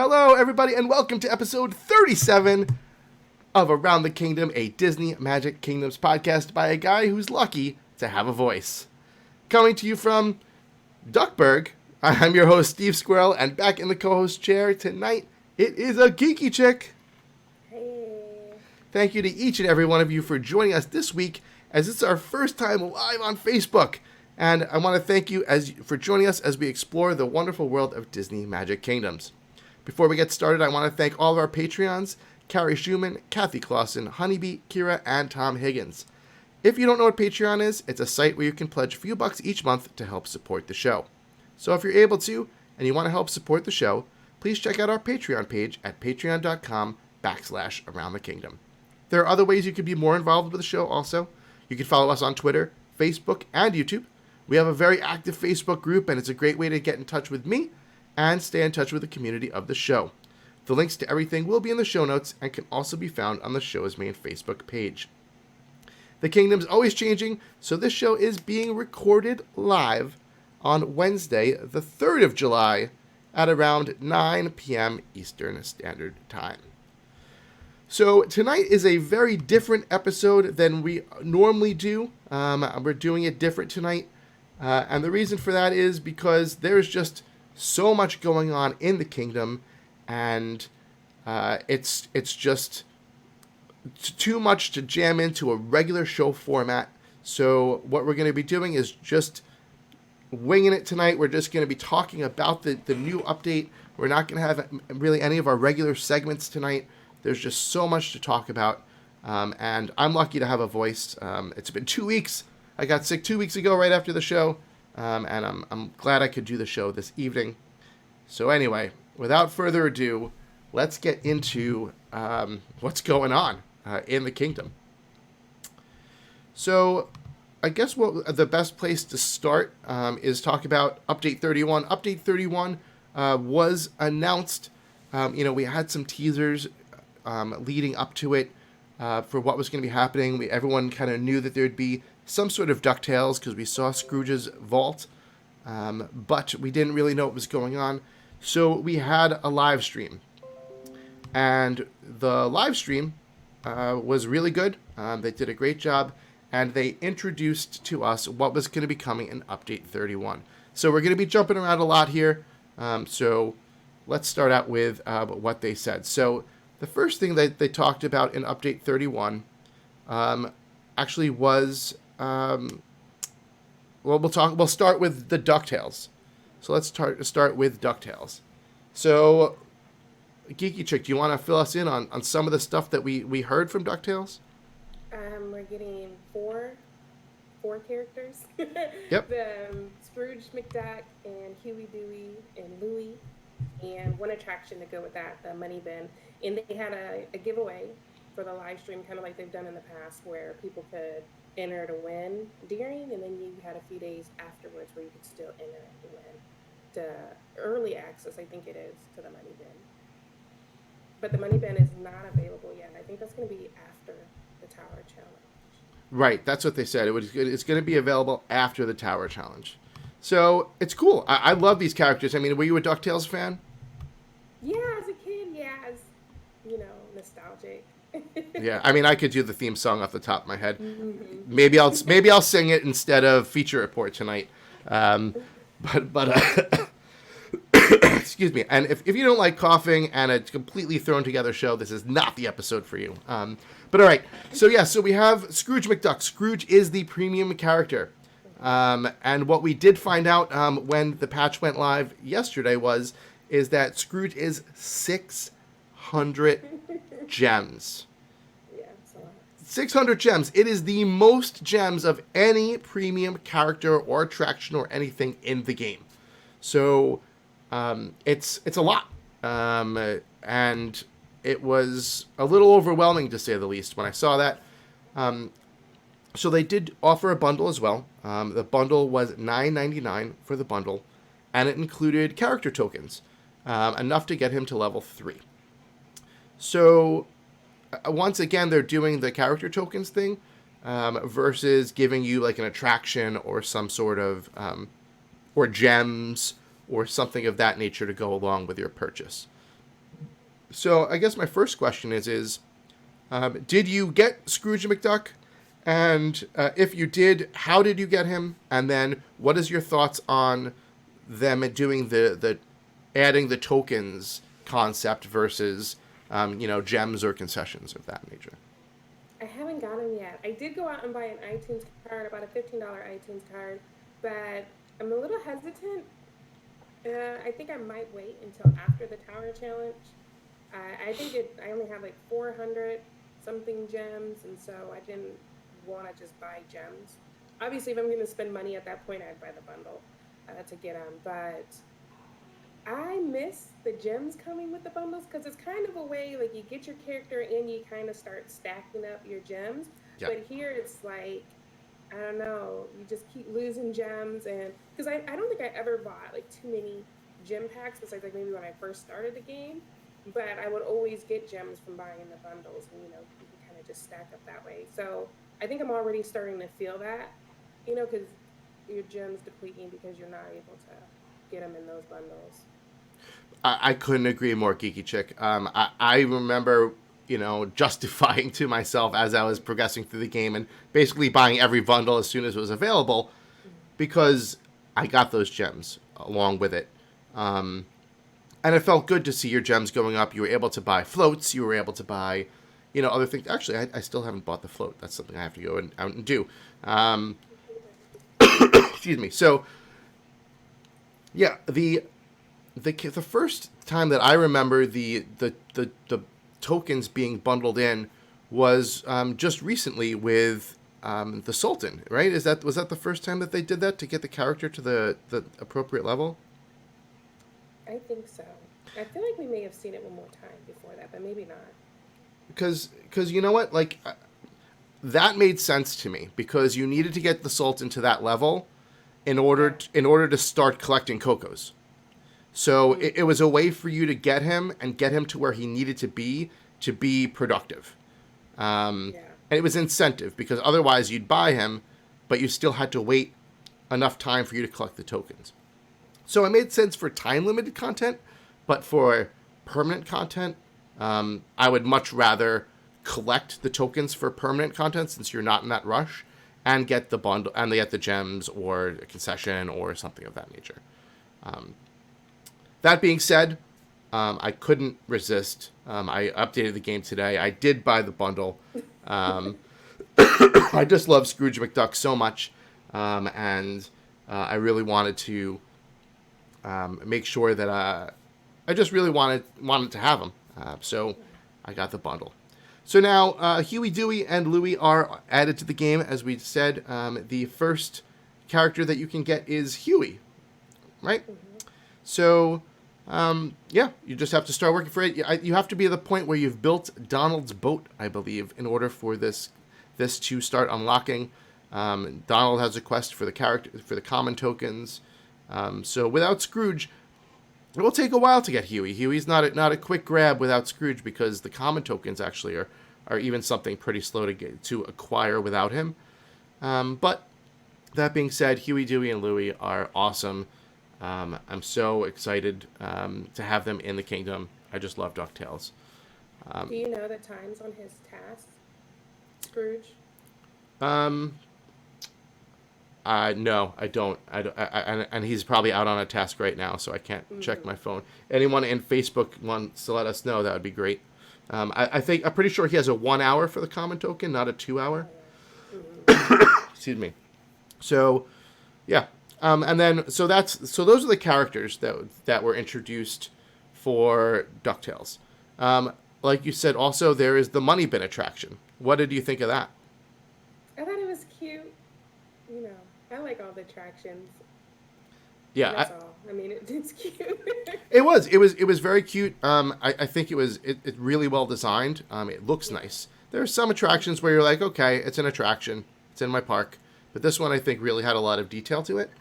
Hello, everybody, and welcome to episode 37 of Around the Kingdom, a Disney Magic Kingdoms podcast by a guy who's lucky to have a voice. Coming to you from Duckburg, I'm your host, Steve Squirrel, and back in the co-host chair tonight, it is AGeekyChick. Hey. Thank you to each and every one of you for joining us this week, as it's our first time live on Facebook. And I want to thank you for joining us as we explore the wonderful world of Disney Magic Kingdoms. Before we get started, I want to thank all of our Patreons, Carrie Schumann, Kathy Clausen, Honeybee, Kira, and Tom Higgins. If you don't know what Patreon is, it's a site where you can pledge a few bucks each month to help support the show. So if you're able to, and you want to help support the show, please check out our Patreon page at patreon.com/AroundTheKingdom. There are other ways you can be more involved with the show also. You can follow us on Twitter, Facebook, and YouTube. We have a very active Facebook group, and it's a great way to get in touch with me and stay in touch with the community of the show. The links to everything will be in the show notes and can also be found on the show's main Facebook page. The kingdom's always changing, so this show is being recorded live on Wednesday, the 3rd of July, at around 9 p.m. Eastern Standard Time. So tonight is a very different episode than we normally do. We're doing it different tonight, and the reason for that is because there's just so much going on in the kingdom, and it's just too much to jam into a regular show format. So what we're going to be doing is just winging it tonight. We're just going to be talking about the new update. We're not going to have really any of our regular segments tonight. There's just so much to talk about, and I'm lucky to have a voice. It's been 2 weeks. I got sick 2 weeks ago right after the show, and I'm glad I could do the show this evening. So anyway, without further ado, let's get into what's going on in the kingdom. So I guess the best place to start is talk about Update 31. Update 31 was announced. We had some teasers leading up to it for what was going to be happening. Everyone kind of knew that there would be some sort of Ducktales because we saw Scrooge's vault, but we didn't really know what was going on. So we had a live stream, and the live stream was really good. They did a great job, and they introduced to us what was going to be coming in Update 31. So we're going to be jumping around a lot here. So let's start out with what they said. So the first thing that they talked about in Update 31 actually was, we'll start with the Ducktales. So let's start with Ducktales. So, AGeekyChick, do you want to fill us in on some of the stuff that we heard from Ducktales? We're getting four characters. Yep. Scrooge McDuck and Huey, Dewey, and Louie, and one attraction to go with that, the Money Bin. And they had a giveaway for the live stream, kind of like they've done in the past, where people could enter to win during, and then you had a few days afterwards where you could still enter to win. The early access, I think it is, to the Money Bin. But the Money Bin is not available yet. I think that's going to be after the Tower Challenge. Right, that's what they said. It's going to be available after the Tower Challenge. So it's cool. I love these characters. I mean, were you a DuckTales fan? Yeah, as a kid, as nostalgic. Yeah, I mean, I could do the theme song off the top of my head. Mm-hmm. Maybe I'll sing it instead of feature report tonight. But excuse me. And if you don't like coughing and a completely thrown together show, this is not the episode for you. But all right. So we have Scrooge McDuck. Scrooge is the premium character. And what we did find out when the patch went live yesterday is that Scrooge is 600 gems. Yeah, it's a lot. 600 gems. It is the most gems of any premium character or attraction or anything in the game. So it's a lot. And it was a little overwhelming, to say the least, when I saw that. So they did offer a bundle as well. The bundle was $9.99 for the bundle, and it included character tokens, enough to get him to level 3. So once again, they're doing the character tokens thing versus giving you like an attraction or some sort of, or gems or something of that nature to go along with your purchase. So I guess my first question is did you get Scrooge McDuck? And if you did, how did you get him? And then what is your thoughts on them doing the adding the tokens concept versus gems or concessions of that nature? I haven't got them yet. I did go out and buy an iTunes card, about a $15 iTunes card, but I'm a little hesitant. I think I might wait until after the Tower Challenge. I think I only have like 400 something gems, and so I didn't want to just buy gems. Obviously, if I'm going to spend money at that point, I'd buy the bundle to get them. But I miss the gems coming with the bundles because it's kind of a way like you get your character and you kind of start stacking up your gems. Yep. But here it's like, I don't know, you just keep losing gems. And because I don't think I ever bought like too many gem packs besides like maybe when I first started the game. But I would always get gems from buying the bundles, and you can kind of just stack up that way. So I think I'm already starting to feel that, because your gems depleting because you're not able to get them in those bundles. I couldn't agree more, GeekyChick. I remember, justifying to myself as I was progressing through the game and basically buying every bundle as soon as it was available because I got those gems along with it. And it felt good to see your gems going up. You were able to buy floats. You were able to buy, other things. Actually, I still haven't bought the float. That's something I have to go out and do. Excuse me. So, yeah, the first time that I remember the tokens being bundled in was just recently with the Sultan, right? Was that the first time that they did that to get the character to the appropriate level? I think so. I feel like we may have seen it one more time before that, but maybe not. Because you know what? Like, that made sense to me because you needed to get the Sultan to that level in order to start collecting Cocos. So it was a way for you to get him and get him to where he needed to be productive. And it was incentive because otherwise you'd buy him, but you still had to wait enough time for you to collect the tokens. So it made sense for time-limited content, but for permanent content, I would much rather collect the tokens for permanent content since you're not in that rush and get the bundle and get the gems or a concession or something of that nature. That being said, I couldn't resist. I updated the game today. I did buy the bundle. I just love Scrooge McDuck so much, and I really wanted to make sure that I just really wanted to have him. So I got the bundle. So now Huey, Dewey, and Louie are added to the game. As we said, the first character that you can get is Huey, right? Mm-hmm. So, you just have to start working for it. You have to be at the point where you've built Donald's boat, I believe, in order for this to start unlocking. Donald has a quest for the common tokens. So without Scrooge, it will take a while to get Huey. Huey's not a quick grab without Scrooge because the common tokens actually are even something pretty slow to acquire without him. But that being said, Huey, Dewey, and Louie are awesome. I'm so excited to have them in the kingdom. I just love Ducktales. Do you know the times on his task, Scrooge? No, I don't. And he's probably out on a task right now, so I can't check my phone. Anyone in Facebook wants to let us know, that would be great. I'm pretty sure he has a 1 hour for the common token, not a 2 hour. Excuse me. So, yeah. And then, so those are the characters that were introduced for Ducktales. Like you said, also there is the money bin attraction. What did you think of that? I thought it was cute. I like all the attractions. Yeah, that's all. I mean, it's cute. It was very cute. I think it really well designed. It looks nice. There are some attractions where you're like, okay, it's an attraction. It's in my park. But this one, I think, really had a lot of detail to it.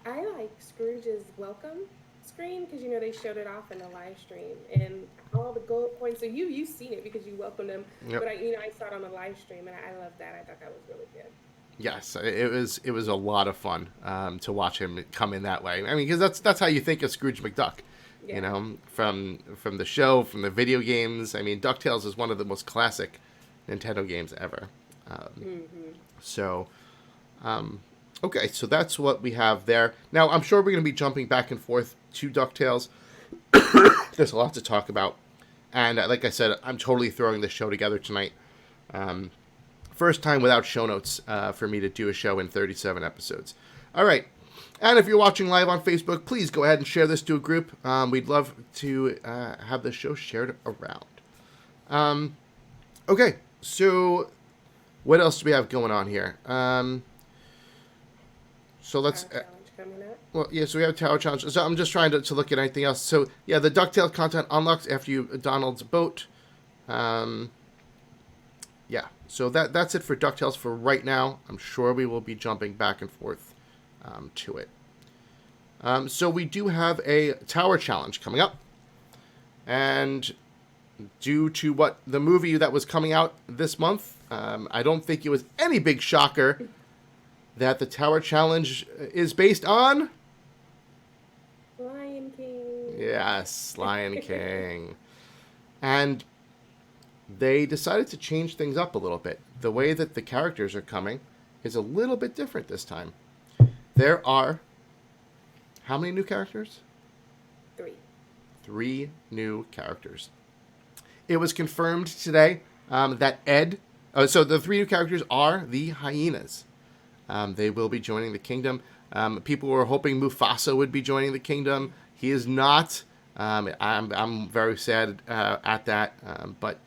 I like Scrooge's welcome screen because, they showed it off in the live stream. And all the gold coins. So you've seen it because you welcomed them. Yep. But, I saw it on the live stream, and I loved that. I thought that was really good. Yes, it was a lot of fun to watch him come in that way. I mean, because that's how you think of Scrooge McDuck. You Yeah. know, from the show, from the video games. I mean, Ducktales is one of the most classic Nintendo games ever. Um, Mm-hmm. so, okay, so that's what we have there. Now, I'm sure we're going to be jumping back and forth to Ducktales. There's a lot to talk about. And like I said, I'm totally throwing this show together tonight. Um, First time without show notes for me to do a show in 37 episodes. All right. And if you're watching live on Facebook, please go ahead and share this to a group. We'd love to have the show shared around. Okay, so what else do we have going on here? So let's... Our challenge coming up. Well, yeah, so we have Tower Challenge. So I'm just trying to look at anything else. So, yeah, the DuckTales content unlocks after you Donald's boat. Yeah, so that's it for DuckTales for right now. I'm sure we will be jumping back and forth to it. So we do have a Tower Challenge coming up. And due to what the movie that was coming out this month, I don't think it was any big shocker that the Tower Challenge is based on... Lion King. Yes, Lion King. And they decided to change things up a little bit. The way that the characters are coming is a little bit different this time. There are... How many new characters? 3. 3 new characters. It was confirmed today that Ed... so the 3 new characters are the hyenas. They will be joining the kingdom. People were hoping Mufasa would be joining the kingdom. He is not. I'm very sad at that. But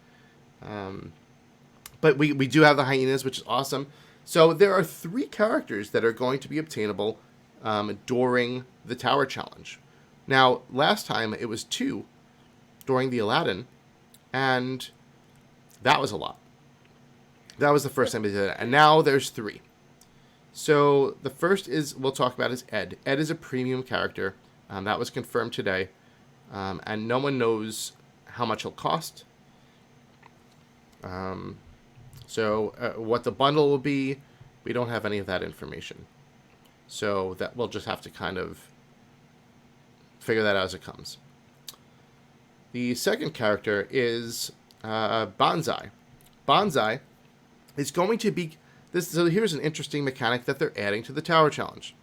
we do have the hyenas, which is awesome. So there are 3 characters that are going to be obtainable during the Tower Challenge. Now, last time it was 2 during the Aladdin, and that was a lot. That was the first time they did it, and now there's 3. So the first we'll talk about is Ed. Ed is a premium character. That was confirmed today. And no one knows how much he'll cost. So what the bundle will be, we don't have any of that information. So that we'll just have to kind of figure that out as it comes. The second character is Bonsai. Bonsai is going to be... So here's an interesting mechanic that they're adding to the Tower Challenge.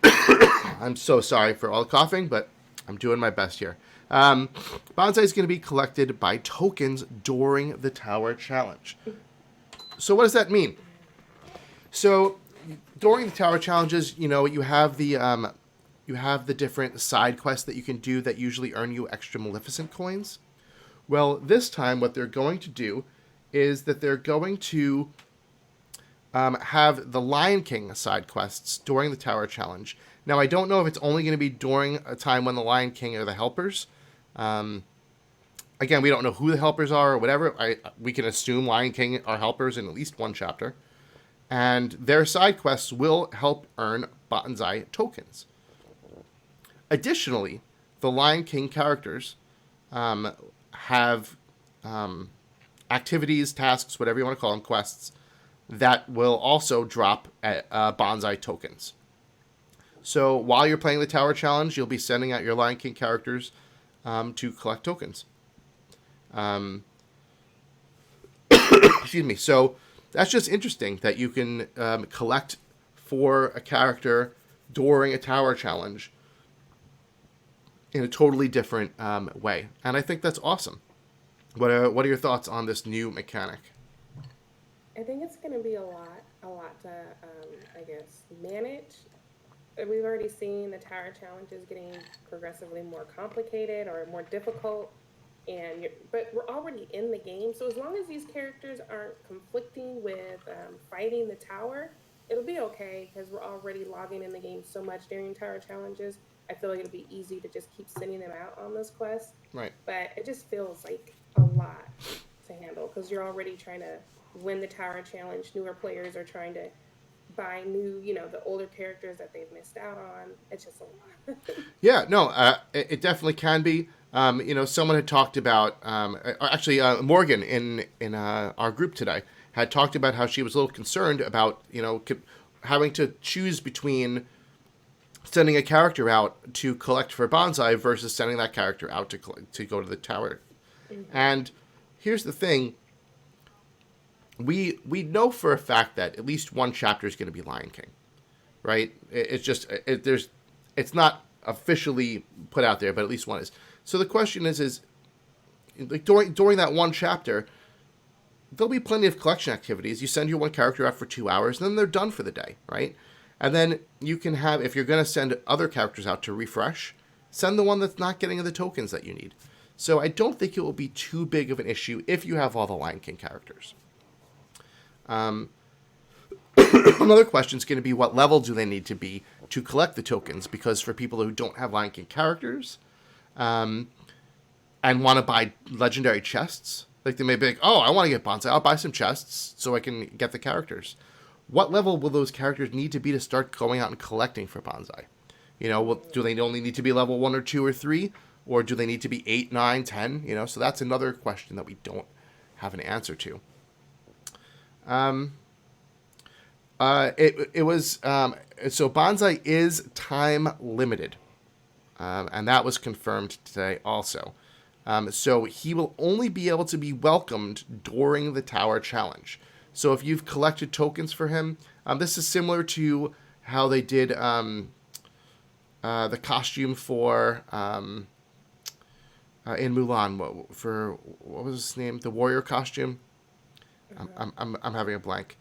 I'm so sorry for all the coughing, but I'm doing my best here. Bonsai is going to be collected by tokens during the Tower Challenge. So what does that mean? So during the Tower Challenges, you know, you have the different side quests that you can do that usually earn you extra Maleficent coins. Well, this time what they're going to do is that they're going to have the Lion King side quests during the Tower Challenge. Now, I don't know if it's only going to be during a time when the Lion King are the helpers. Again, we don't know who the helpers are or whatever. We can assume Lion King are helpers in at least one chapter. And their side quests will help earn Bonsai tokens. Additionally, the Lion King characters have activities, tasks, whatever you want to call them, quests, that will also drop Bonsai tokens. So while you're playing the Tower Challenge, you'll be sending out your Lion King characters to collect tokens. Excuse me. So that's just interesting that you can collect for a character during a Tower Challenge in a totally different way. And I think that's awesome. What are your thoughts on this new mechanic? I think it's going to be a lot to, I guess, manage. We've already seen the Tower Challenges getting progressively more complicated or more difficult, but we're already in the game. So as long as these characters aren't conflicting with fighting the tower, it'll be okay because we're already logging in the game so much during Tower Challenges. I feel like it'll be easy to just keep sending them out on those quests. Right. But it just feels like a lot to handle because you're already trying to win the Tower Challenge. Newer players are trying to buy new, the older characters that they've missed out on. It's just a lot. Yeah, no, it definitely can be. Someone had talked about, Morgan in our group today had talked about how she was a little concerned about, having to choose between sending a character out to collect for bonsai versus sending that character out to go to the tower. And here's the thing. We know for a fact that at least one chapter is going to be Lion King, right? It's not officially put out there, but at least one is. So the question is like during that one chapter, there'll be plenty of collection activities. You send your one character out for 2 hours, and then they're done for the day, right? And then you can have, if you're going to send other characters out to refresh, send the one that's not getting the tokens that you need. So I don't think it will be too big of an issue if you have all the Lion King characters. Another question is going to be what level do they need to be to collect the tokens? Because for people who don't have Lion King characters and want to buy legendary chests, like they may be like, oh, I want to get bonsai. I'll buy some chests so I can get the characters. What level will those characters need to be to start going out and collecting for bonsai? You know, do they only need to be level 1 or 2 or 3? Or do they need to be 8, 9, 10? You know, so that's another question that we don't have an answer to. So bonsai is time limited, and that was confirmed today also. So he will only be able to be welcomed during the tower challenge. So if you've collected tokens for him, this is similar to how they did the costume for in Mulan. What was his name? The warrior costume. I'm having a blank.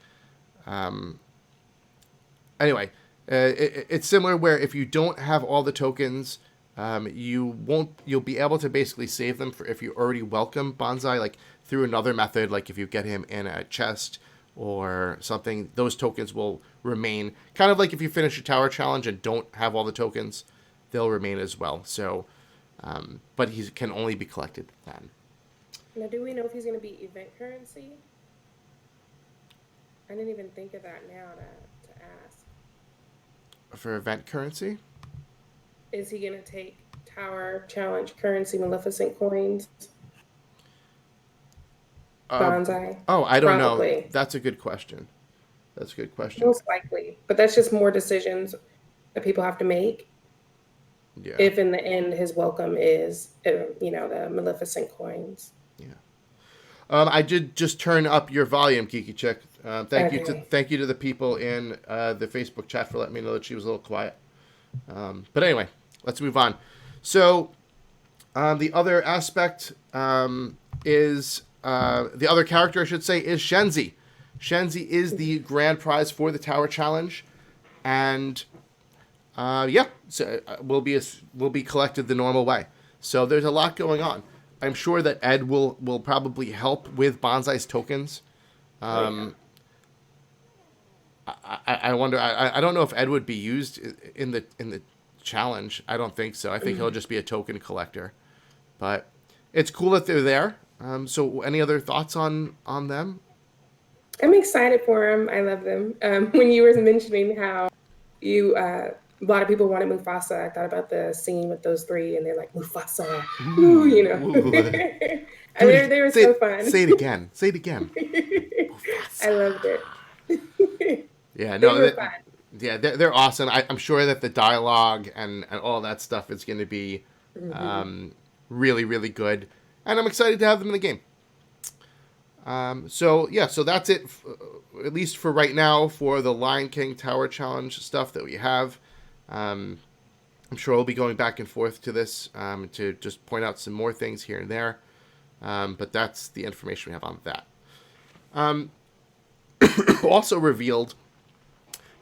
Anyway, it's similar where if you don't have all the tokens, you'll be able to basically save them for if you already welcome bonsai, like through another method, like if you get him in a chest or something, those tokens will remain. Kind of like if you finish a tower challenge and don't have all the tokens, they'll remain as well. So, but he can only be collected then. Now, do we know if he's going to be event currency? I didn't even think of that now to ask. For event currency? Is he going to take Tower Challenge currency Maleficent coins? Bonsai? I don't Probably. know. That's a good question. Most likely. But that's just more decisions that people have to make. Yeah. If in the end his welcome is, the Maleficent coins. Yeah. I did just turn up your volume, AGeekyChick. Thank you to the people in the Facebook chat for letting me know that she was a little quiet. But anyway, let's move on. So the other aspect is the other character, I should say, is Shenzi. Shenzi is the grand prize for the Tower Challenge, and so will be collected the normal way. So there's a lot going on. I'm sure that Ed will probably help with bonsai's tokens. I wonder. I don't know if Ed would be used in the challenge. I don't think so. I think he'll just be a token collector. But it's cool that they're there. So any other thoughts on them? I'm excited for them. I love them. When you were mentioning how a lot of people wanted Mufasa, I thought about the scene with those three, and they're like, Mufasa, ooh, and they were so fun. Say it again. I loved it. Yeah, no, they were fun. Yeah, they're awesome. I'm sure that the dialogue and all that stuff is going to be really, really good. And I'm excited to have them in the game. So that's it, at least for right now, for the Lion King Tower Challenge stuff that we have. I'm sure we'll be going back and forth to this to just point out some more things here and there. But that's the information we have on that. Also revealed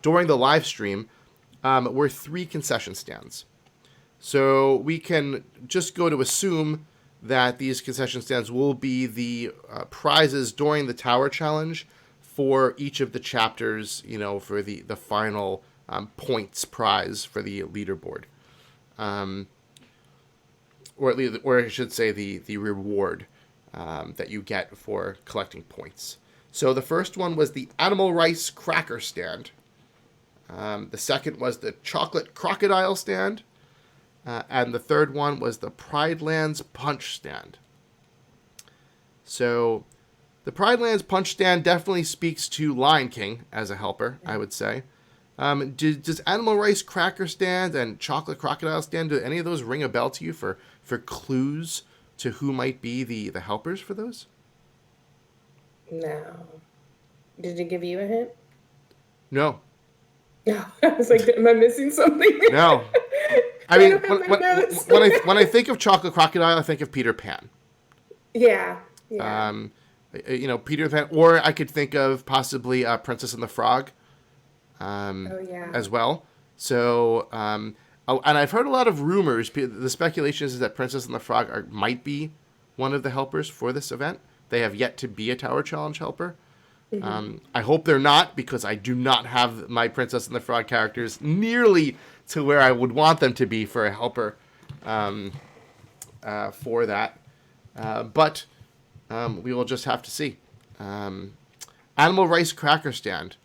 during the live stream were 3 concession stands. So we can just go to assume that these concession stands will be the prizes during the Tower Challenge for each of the chapters, for the final points prize for the leaderboard. Or I should say the reward that you get for collecting points. So the first one was the Animal Rice Cracker stand. The second was the Chocolate Crocodile stand. And the third one was the Pride Lands Punch stand. So the Pride Lands Punch stand definitely speaks to Lion King as a helper, I would say. Does Animal Rice Cracker Stand and Chocolate Crocodile Stand, do any of those ring a bell to you for clues to who might be the helpers for those? No. Did it give you a hint? No. No. I was like, am I missing something? No. I I mean, don't have my notes. when I think of Chocolate Crocodile, I think of Peter Pan. Yeah. Yeah. Peter Pan, or I could think of possibly Princess and the Frog. Oh yeah. As well. So, and I've heard a lot of rumors. The speculation is that Princess and the Frog might be one of the helpers for this event. They have yet to be a Tower Challenge helper. I hope they're not, because I do not have my Princess and the Frog characters nearly to where I would want them to be for a helper for that. But we will just have to see. Animal Rice Cracker Stand.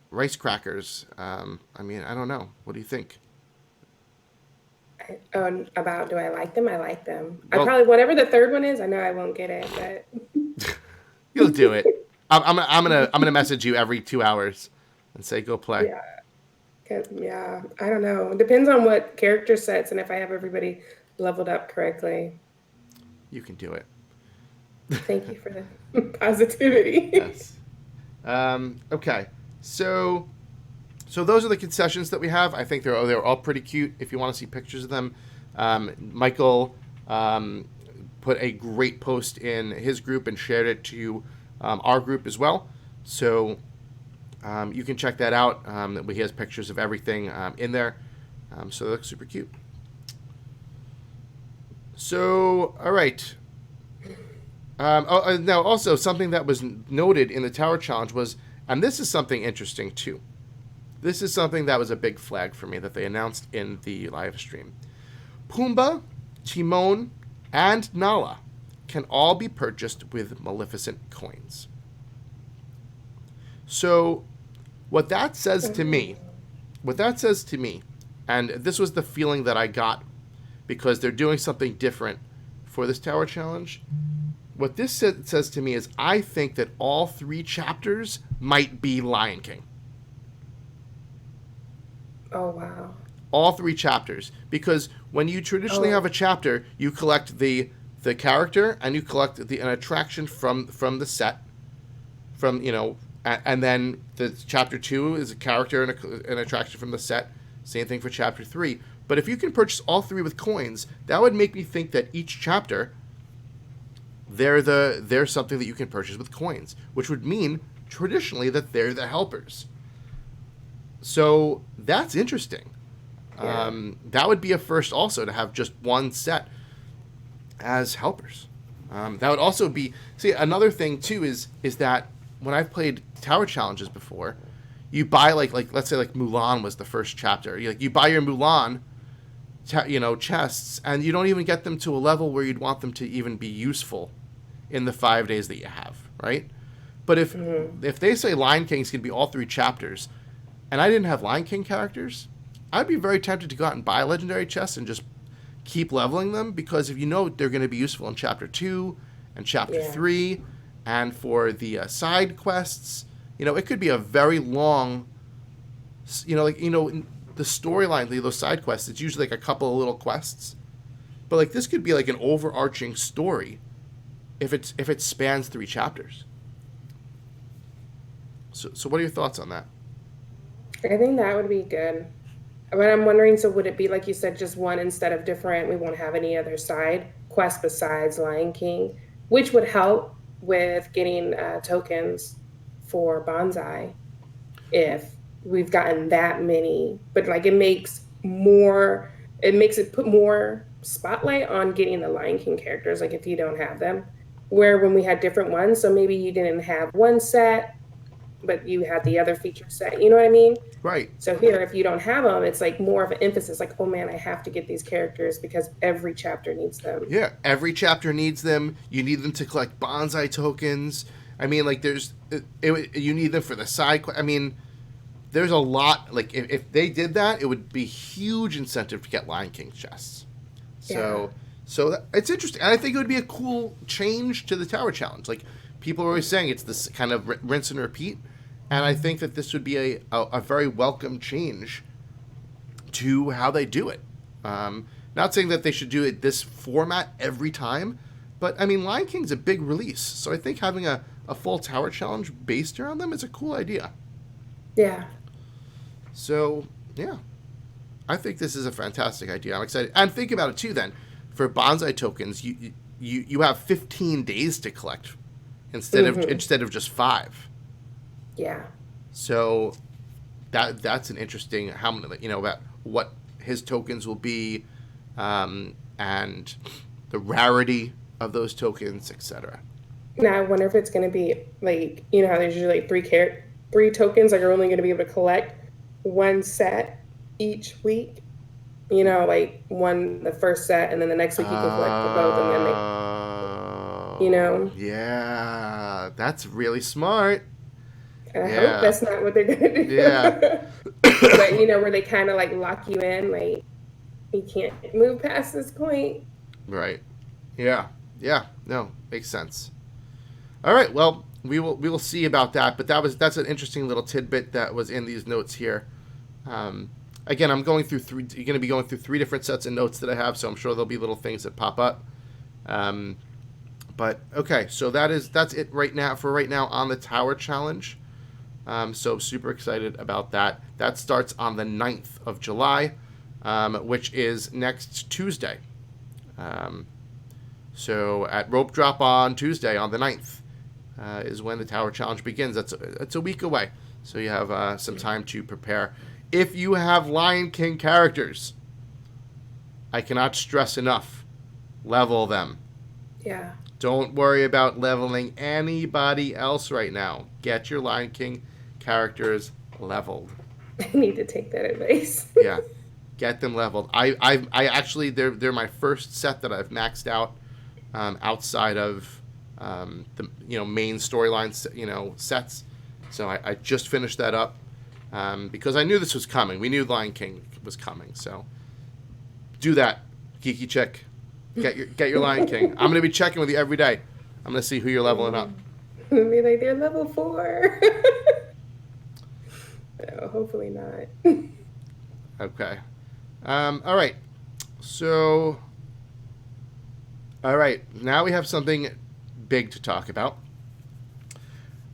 Rice crackers. I don't know. What do you think? About do I like them? I like them. Well, I probably, whatever the third one is, I know I won't get it, but you'll do it. I'm gonna message you every 2 hours and say go play. yeah. I don't know. It depends on what character sets and if I have everybody leveled up correctly. You can do it. Thank you for the positivity. Yes. Okay. So those are the concessions that we have. I think they're all pretty cute. If you want to see pictures of them, Michael put a great post in his group and shared it to our group as well. So you can check that out. He has pictures of everything in there. So they look super cute. So, all right. Now, also, something that was noted in the Tower Challenge was, and this is something interesting too. This is something that was a big flag for me that they announced in the live stream. Pumbaa, Timon, and Nala can all be purchased with Maleficent coins. So, what that says to me, and this was the feeling that I got because they're doing something different for this Tower Challenge. What this says to me is I think that all 3 chapters might be Lion King. Oh, wow. All 3 chapters. Because when you traditionally have a chapter, you collect the character and you collect an attraction from the set. And then the chapter 2 is a character and an attraction from the set. Same thing for chapter 3. But if you can purchase all 3 with coins, that would make me think that each chapter, they're something that you can purchase with coins, which would mean traditionally that they're the helpers. So that's interesting. Yeah. That would be a first also to have just one set as helpers. That would also be, another thing too is that when I've played Tower Challenges before, you buy like let's say like Mulan was the first chapter. You buy your Mulan chests, and you don't even get them to a level where you'd want them to even be useful in the 5 days that you have, right? But if they say Lion King's going to be all 3 chapters, and I didn't have Lion King characters, I'd be very tempted to go out and buy legendary chests and just keep leveling them, because if they're going to be useful in chapter 2 and chapter 3, and for the side quests, it could be a very long, the storyline, those side quests, it's usually like a couple of little quests. But like this could be like an overarching story if it spans 3 chapters. So what are your thoughts on that? I think that would be good. But I'm wondering, so would it be, like you said, just one instead of different? We won't have any other side quests besides Lion King, which would help with getting tokens for Bonsai if we've gotten that many. But like it makes it put more spotlight on getting the Lion King characters, like if you don't have them. Where when we had different ones, so maybe you didn't have one set, but you had the other feature set. You know what I mean? Right. So here, if you don't have them, it's like more of an emphasis, like, oh man, I have to get these characters because every chapter needs them. Yeah, every chapter needs them. You need them to collect bonsai tokens. I mean, like, you need them for the side. I mean, there's a lot. Like, if they did that, it would be huge incentive to get Lion King chests. So it's interesting. And I think it would be a cool change to the Tower Challenge. Like, people are always saying it's this kind of rinse and repeat. And I think that this would be a very welcome change to how they do it. Not saying that they should do it this format every time, but I mean, Lion King's a big release, so I think having a full tower challenge based around them is a cool idea. Yeah. So, yeah. I think this is a fantastic idea. I'm excited. And think about it, too, then. For bonsai tokens, you have 15 days to collect instead of just 5. Yeah. So that's an interesting about what his tokens will be, and the rarity of those tokens, etc. Now I wonder if it's going to be like, how there's usually like three tokens that you're only going to be able to collect one set each week. Like the first set, and then the next week you can collect for both, and then Yeah, that's really smart. I hope that's not what they're gonna do. Yeah. But where they kind of like lock you in, like you can't move past this point. Right. Yeah. Yeah. No, makes sense. All right. Well, we will see about that. But that's an interesting little tidbit that was in these notes here. Again, I'm going through you're going to be going through 3 different sets of notes that I have, so I'm sure there'll be little things that pop up. But okay, so that's it right now on the Tower Challenge. So super excited about that. That starts on the 9th of July, which is next Tuesday. So at Rope Drop on Tuesday on the 9th is when the Tower Challenge begins. That's a week away, so you have some time to prepare. If you have Lion King characters, I cannot stress enough, level them. Yeah. Don't worry about leveling anybody else right now. Get your Lion King characters leveled. I need to take that advice. Yeah, get them leveled. I actually they're my first set that I've maxed out outside of the main storyline sets. So I just finished that up. Because I knew this was coming. We knew Lion King was coming. So do that, AGeekyChick. Get your Lion King. I'm gonna be checking with you every day. I'm gonna see who you're leveling up. Be like, they're level 4. No, hopefully not. Okay. All right. So. All right. Now we have something big to talk about.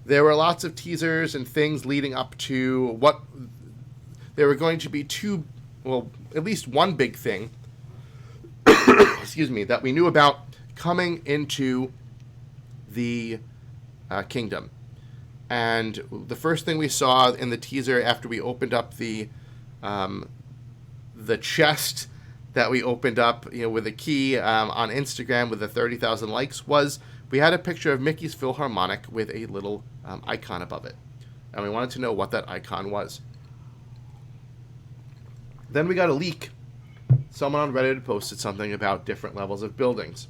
There were lots of teasers and things leading up to what there were going to be at least one big thing, excuse me, that we knew about coming into the kingdom. And the first thing we saw in the teaser after we opened up the chest that we opened up, with a key on Instagram with the 30,000 likes was we had a picture of Mickey's Philharmonic with a little icon above it. And we wanted to know what that icon was. Then we got a leak. Someone on Reddit posted something about different levels of buildings.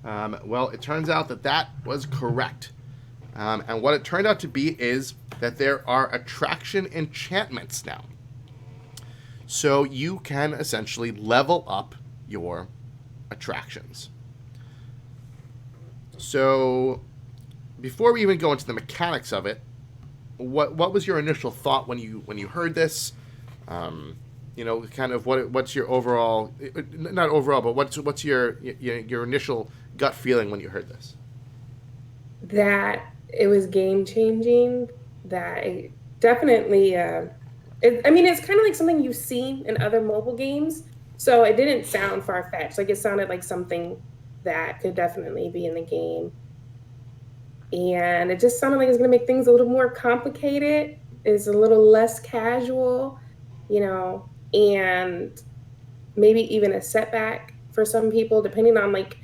Well, it turns out that was correct. And what it turned out to be is that there are attraction enchantments now. So you can essentially level up your attractions. So, before we even go into the mechanics of it, what was your initial thought when you heard this? Kind of what's your overall, not overall, but what's your initial gut feeling when you heard this? That it was game changing. That it definitely, it's kind of like something you've seen in other mobile games. So it didn't sound far fetched. Like it sounded like something that could definitely be in the game. And it just sounded like it's going to make things a little more complicated. It's a little less casual, and maybe even a setback for some people, depending on like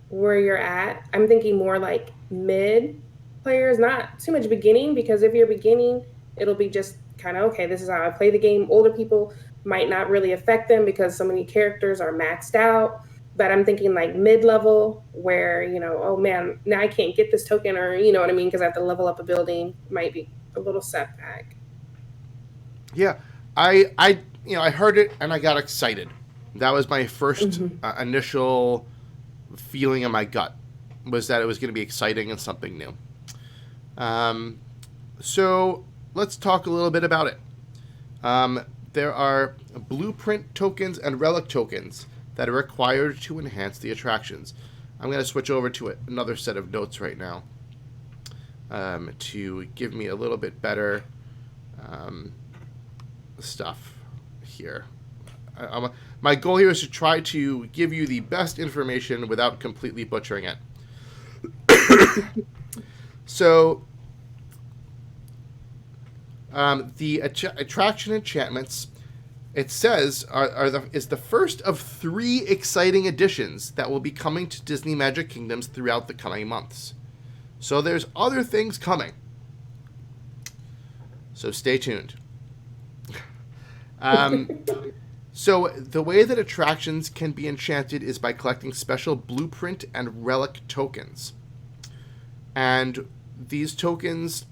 where you're at. I'm thinking more like mid players, not too much beginning, because if you're beginning, it'll be just kind of, okay, this is how I play the game. Older people might not really affect them because so many characters are maxed out. But I'm thinking like mid-level where, oh man, now I can't get this token, or, you know what I mean? Because I have to level up a building, might be a little setback. Yeah, I heard it and I got excited. That was my first initial feeling in my gut, was that it was going to be exciting and something new. So let's talk a little bit about it. There are blueprint tokens and relic tokens that are required to enhance the attractions. I'm going to switch over to another set of notes right now to give me a little bit better stuff here. My goal here is to try to give you the best information without completely butchering it. So, the attraction enchantments, it says, is the first of 3 exciting additions that will be coming to Disney Magic Kingdoms throughout the coming months. So there's other things coming. So stay tuned. So the way that attractions can be enchanted is by collecting special blueprint and relic tokens. And these tokens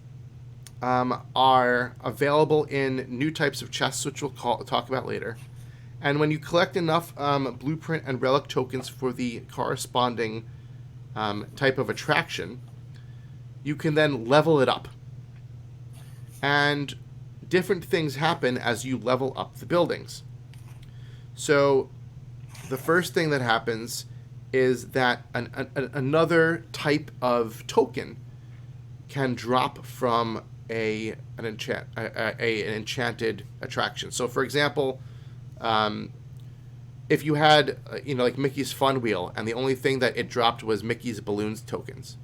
are available in new types of chests, which we'll talk about later. And when you collect enough blueprint and relic tokens for the corresponding type of attraction, you can then level it up. And different things happen as you level up the buildings. So the first thing that happens is that another type of token can drop from an enchanted attraction. So, for example, if you had, like Mickey's Fun Wheel, and the only thing that it dropped was Mickey's Balloons tokens,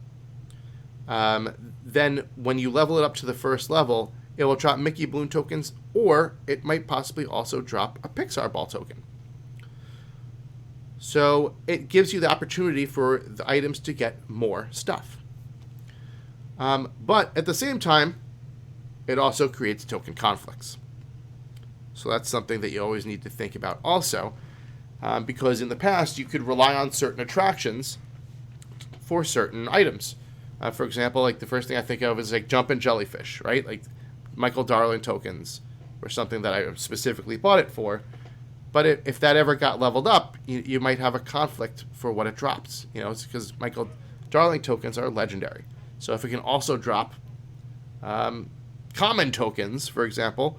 then when you level it up to the first level, it will drop Mickey Balloon tokens, or it might possibly also drop a Pixar Ball token. So it gives you the opportunity for the items to get more stuff. But at the same time, it also creates token conflicts. So that's something that you always need to think about also, because in the past, you could rely on certain attractions for certain items. For example, like the first thing I think of is like Jumpin' Jellyfish, right? Like Michael Darling tokens or something that I specifically bought it for. But if that ever got leveled up, you might have a conflict for what it drops. It's because Michael Darling tokens are legendary. So if it can also drop common tokens, for example,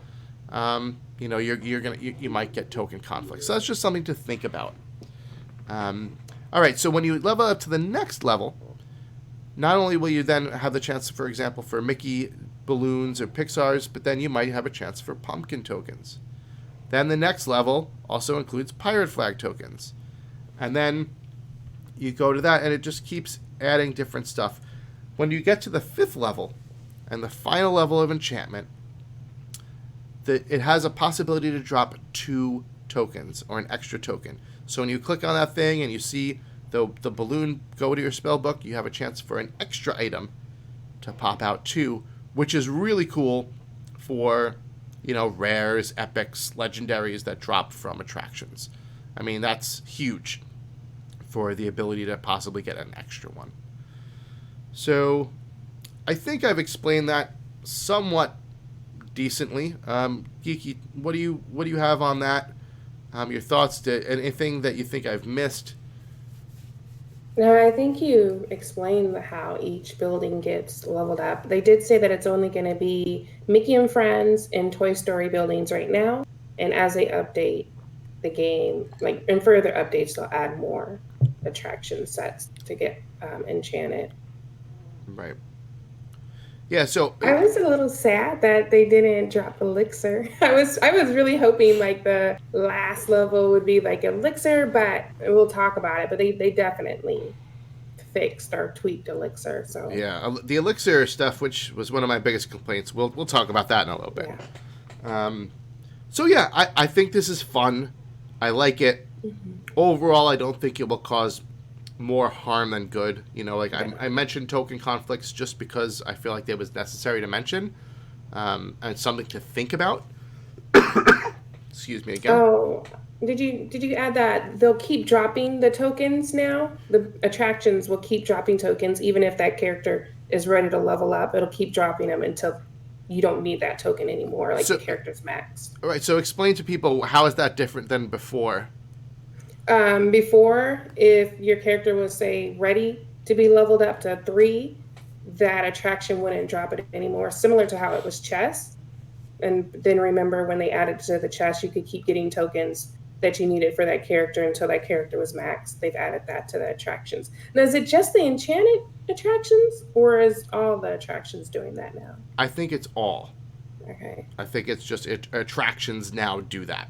you might get token conflicts. So that's just something to think about. All right, so when you level up to the next level, not only will you then have the chance, for example, for Mickey Balloons or Pixar's, but then you might have a chance for pumpkin tokens. Then the next level also includes pirate flag tokens. And then you go to that, and it just keeps adding different stuff. When you get to the 5th level, and the final level of enchantment, it has a possibility to drop 2 tokens, or an extra token. So when you click on that thing and you see the balloon go to your spell book, you have a chance for an extra item to pop out too, which is really cool for, rares, epics, legendaries that drop from attractions. I mean, that's huge for the ability to possibly get an extra one. So I think I've explained that somewhat decently. Geeky, what do you have on that? Your thoughts? Anything that you think I've missed? No, I think you explained how each building gets leveled up. They did say that it's only going to be Mickey and Friends and Toy Story buildings right now. And as they update the game, in further updates, they'll add more attraction sets to get enchanted. Right. Yeah, so I was a little sad that they didn't drop elixir. I was really hoping the last level would be elixir, but we'll talk about it. But they definitely fixed or tweaked elixir. So yeah, the elixir stuff, which was one of my biggest complaints, we'll talk about that in a little bit. Yeah. So yeah, I think this is fun. I like it. Mm-hmm. Overall, I don't think it will cause more harm than good. I mentioned token conflicts just because I feel like it was necessary to mention, and something to think about. Excuse me again. Oh, did you add that they'll keep dropping the tokens now? The attractions will keep dropping tokens even if that character is ready to level up. It'll keep dropping them until you don't need that token anymore, the character's maxed. All right, so explain to people, how is that different than before? Before, if your character was, say, ready to be leveled up to 3, that attraction wouldn't drop it anymore, similar to how it was chess. And then remember when they added to the chess, you could keep getting tokens that you needed for that character until that character was maxed. They've added that to the attractions. Now, is it just the enchanted attractions, or is all the attractions doing that now? I think it's all. Okay. I think it's just attractions now do that.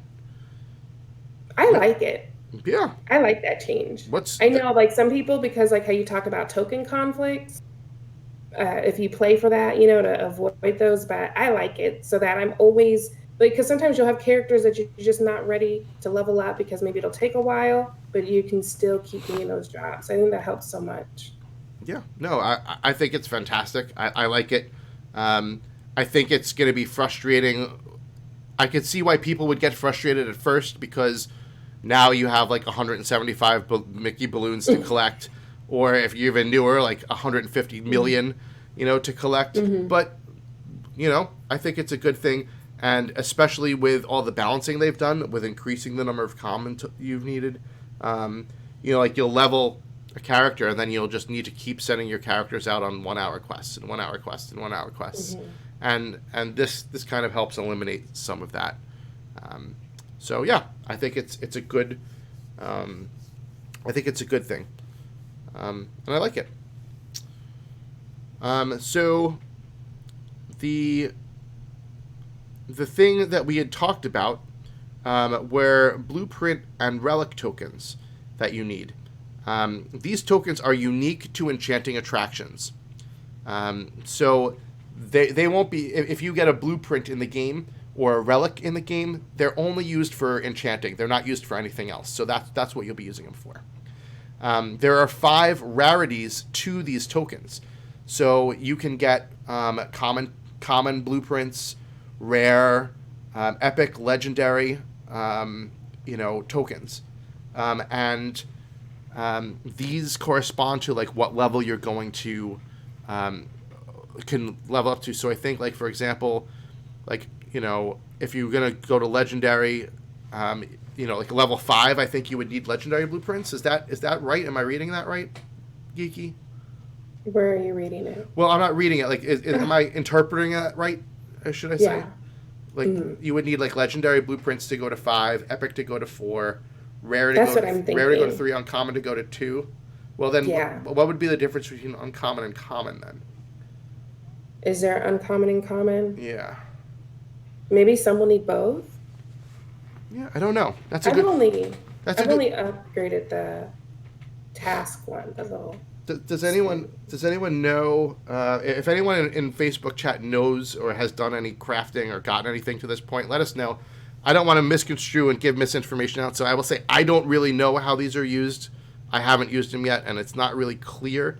I like it. Yeah. I like that change. I know, like some people, because like how you talk about token conflicts, if you play for that, to avoid those, but I like it so that I'm always like, because sometimes you'll have characters that you're just not ready to level up because maybe it'll take a while, but you can still keep getting those drops. I think that helps so much. Yeah, no, I think it's fantastic. I like it. I think it's going to be frustrating. I could see why people would get frustrated at first because now you have like 175 Mickey balloons to collect, or if you're even newer, like 150 million, to collect. Mm-hmm. But, I think it's a good thing. And especially with all the balancing they've done with increasing the number of common you've needed, like you'll level a character and then you'll just need to keep sending your characters out on 1 hour quests and 1 hour quests and 1 hour quests. Mm-hmm. And this kind of helps eliminate some of that. So yeah, I think it's a good thing. And I like it. So the thing that we had talked about were blueprint and relic tokens that you need. These tokens are unique to enchanting attractions. So they won't be, if you get a blueprint in the game or a relic in the game, they're only used for enchanting. They're not used for anything else. So that's what you'll be using them for. There are 5 rarities to these tokens. So you can get common blueprints, rare, epic, legendary, tokens. And these correspond to like what level you're going to can level up to. So I think like, for example, like, if you're going to go to legendary, like level 5, I think you would need legendary blueprints. Is that right? Am I reading that right, Geeky? Where are you reading it? Well, I'm not reading it. Like, am I interpreting it right? Should I say? Like, you would need like legendary blueprints to go to 5, epic to go to 4, rare to go to 3, uncommon to go to 2. Well, then, what would be the difference between uncommon and common then? Is there uncommon and common? Yeah. Maybe some will need both. Yeah, I don't know. I've only upgraded the task one, the little. Does anyone know if anyone in Facebook chat knows or has done any crafting or gotten anything to this point? Let us know. I don't want to misconstrue and give misinformation out, so I will say I don't really know how these are used. I haven't used them yet, and it's not really clear.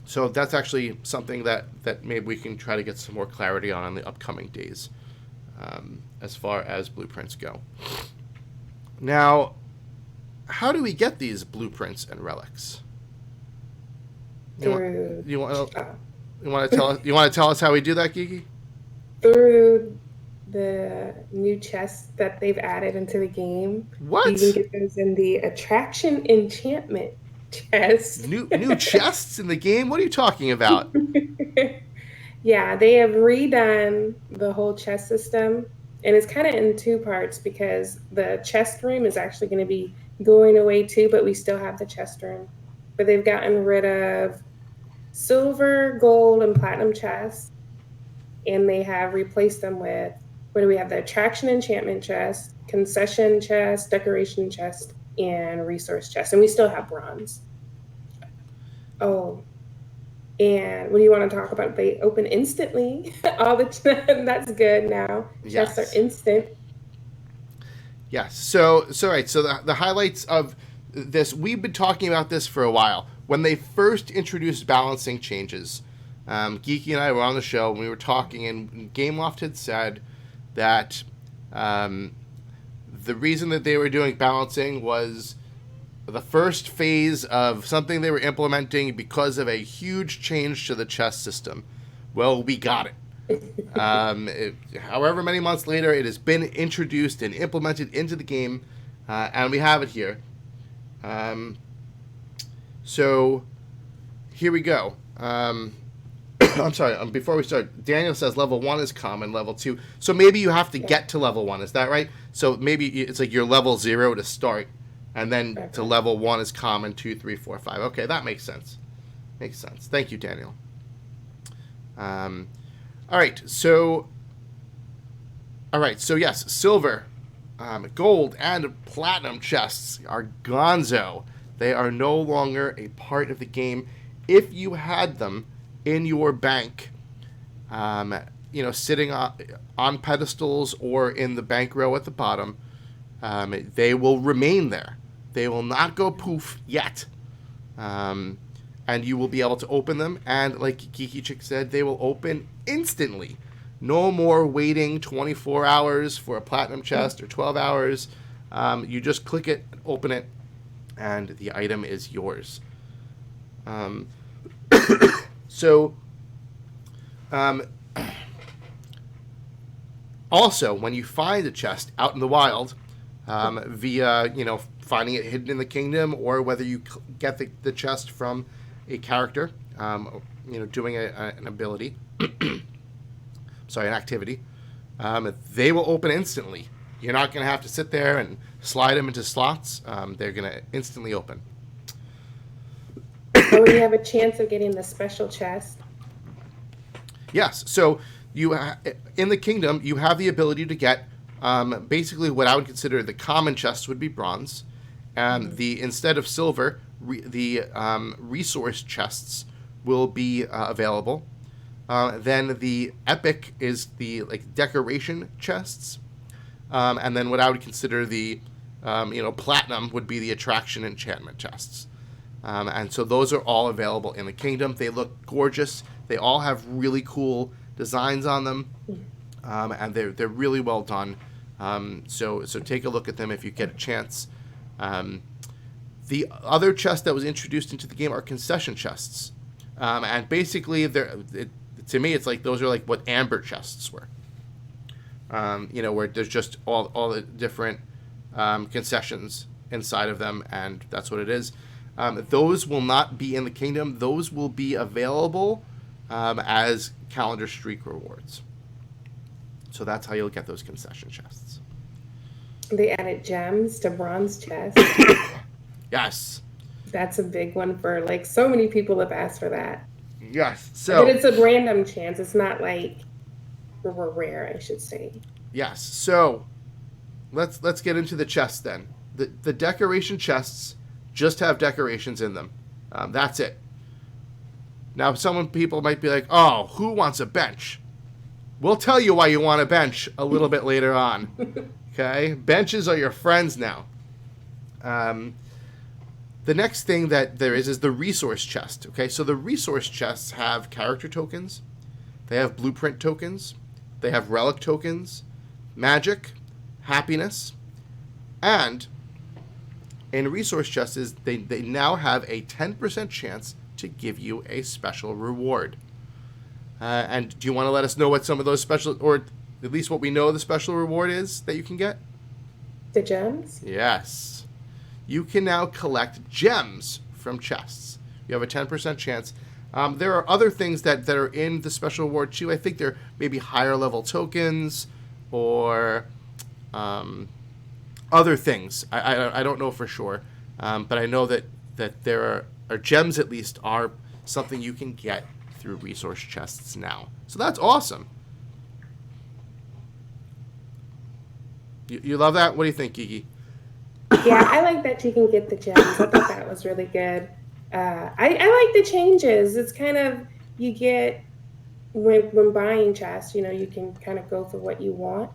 So that's actually something that maybe we can try to get some more clarity on in the upcoming days, as far as blueprints go. Now, how do we get these blueprints and relics? You want to tell us how we do that, Geeky? Through the new chests that they've added into the game. What? You can get those in the attraction enchantment chest. New chests in the game? What are you talking about? Yeah, they have redone the whole chest system, and it's kind of in 2 parts because the chest room is actually going to be going away too, but we still have the chest room. But they've gotten rid of silver, gold, and platinum chests, and they have replaced them with, what do we have? The attraction enchantment chest, concession chest, decoration chest, and resource chest. And we still have bronze. Oh, and what do you want to talk about? They open instantly. That's good now. Yes. Chests are instant. Yes. So the highlights of this, we've been talking about this for a while. When they first introduced balancing changes, Geeky and I were on the show and we were talking, and Gameloft had said that the reason that they were doing balancing was the first phase of something they were implementing because of a huge change to the chess system. Well, we got it. However many months later, it has been introduced and implemented into the game, and we have it here. So here we go. I'm sorry. Before we start, Daniel says level 1 is common, level 2. So maybe you have to get to level 1. Is that right? So maybe it's like you're level 0 to start, and then to level 1 is common, 2, 3, 4, 5. Okay, that makes sense. Makes sense. Thank you, Daniel. All right. So yes, silver, gold, and platinum chests are gonzo. They are no longer a part of the game. If you had them in your bank, sitting on pedestals or in the bank row at the bottom, they will remain there. They will not go poof yet. And you will be able to open them. And like GeekyChick said, they will open instantly. No more waiting 24 hours for a platinum chest or 12 hours. You just click it, open it, and the item is yours. Also, when you find a chest out in the wild, via finding it hidden in the kingdom, or whether you get the chest from a character, doing an ability, an activity, they will open instantly. You're not going to have to sit there and slide them into slots. They're going to instantly open. So you have a chance of getting the special chest. Yes. So in the kingdom, you have the ability to get basically what I would consider the common chests would be bronze, and instead of silver, the resource chests will be available. Then the epic is the decoration chests, and then what I would consider the platinum would be the attraction enchantment chests. And so those are all available in the kingdom. They look gorgeous. They all have really cool designs on them, and they're really well done. So take a look at them if you get a chance. The other chest that was introduced into the game are concession chests, and basically to me it's like those are like what amber chests were. Where there's just all the different concessions inside of them, and that's what it is. Those will not be in the kingdom. Those will be available as calendar streak rewards. So that's how you'll get those concession chests. They added gems to bronze chests. Yes. That's a big one for so many people have asked for that. Yes. So but it's a random chance. It's not like we're rare, I should say. Yes. So let's get into the chests then. The decoration chests just have decorations in them. That's it. Now, people might be like, oh, who wants a bench? We'll tell you why you want a bench a little bit later on. Okay? Benches are your friends now. The next thing that there is the resource chest. Okay? So the resource chests have character tokens. They have blueprint tokens. They have relic tokens, magic, happiness, and in resource chests, they now have a 10% chance to give you a special reward. And do you want to let us know what some of those special, or at least what we know the special reward is that you can get? The gems? Yes. You can now collect gems from chests. You have a 10% chance. There are other things that are in the special reward too. I think they're maybe higher level tokens or other things. I don't know for sure, but I know that there are gems at least are something you can get through resource chests now. So that's awesome. You love that? What do you think, Geeky? Yeah, I like that you can get the gems. I thought that was really good. I like the changes. It's kind of, you get, when buying chests, you can kind of go for what you want.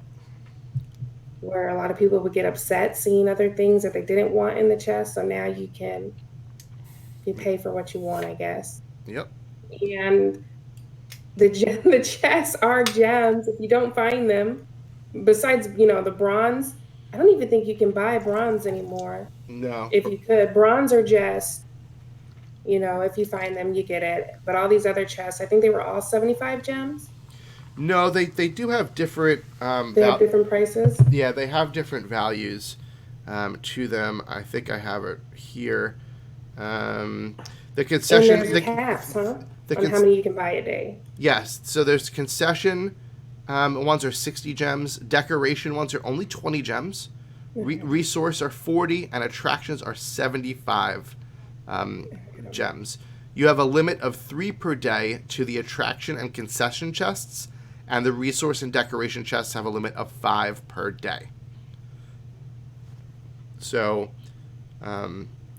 Where a lot of people would get upset seeing other things that they didn't want in the chest. So now you pay for what you want, I guess. Yep. And the chests are gems. If you don't find them, besides, the bronze, I don't even think you can buy bronze anymore. No. If you could, bronze or just, if you find them, you get it. But all these other chests, I think they were all 75 gems. No, they do have different... they have different prices? Yeah, they have different values to them. I think I have it here. The concession... And there's caps, huh? on how many you can buy a day. Yes, so there's concession ones are 60 gems, decoration ones are only 20 gems, resource are 40, and attractions are 75 gems. You have a limit of 3 per day to the attraction and concession chests, and the resource and decoration chests have a limit of 5 per day. So,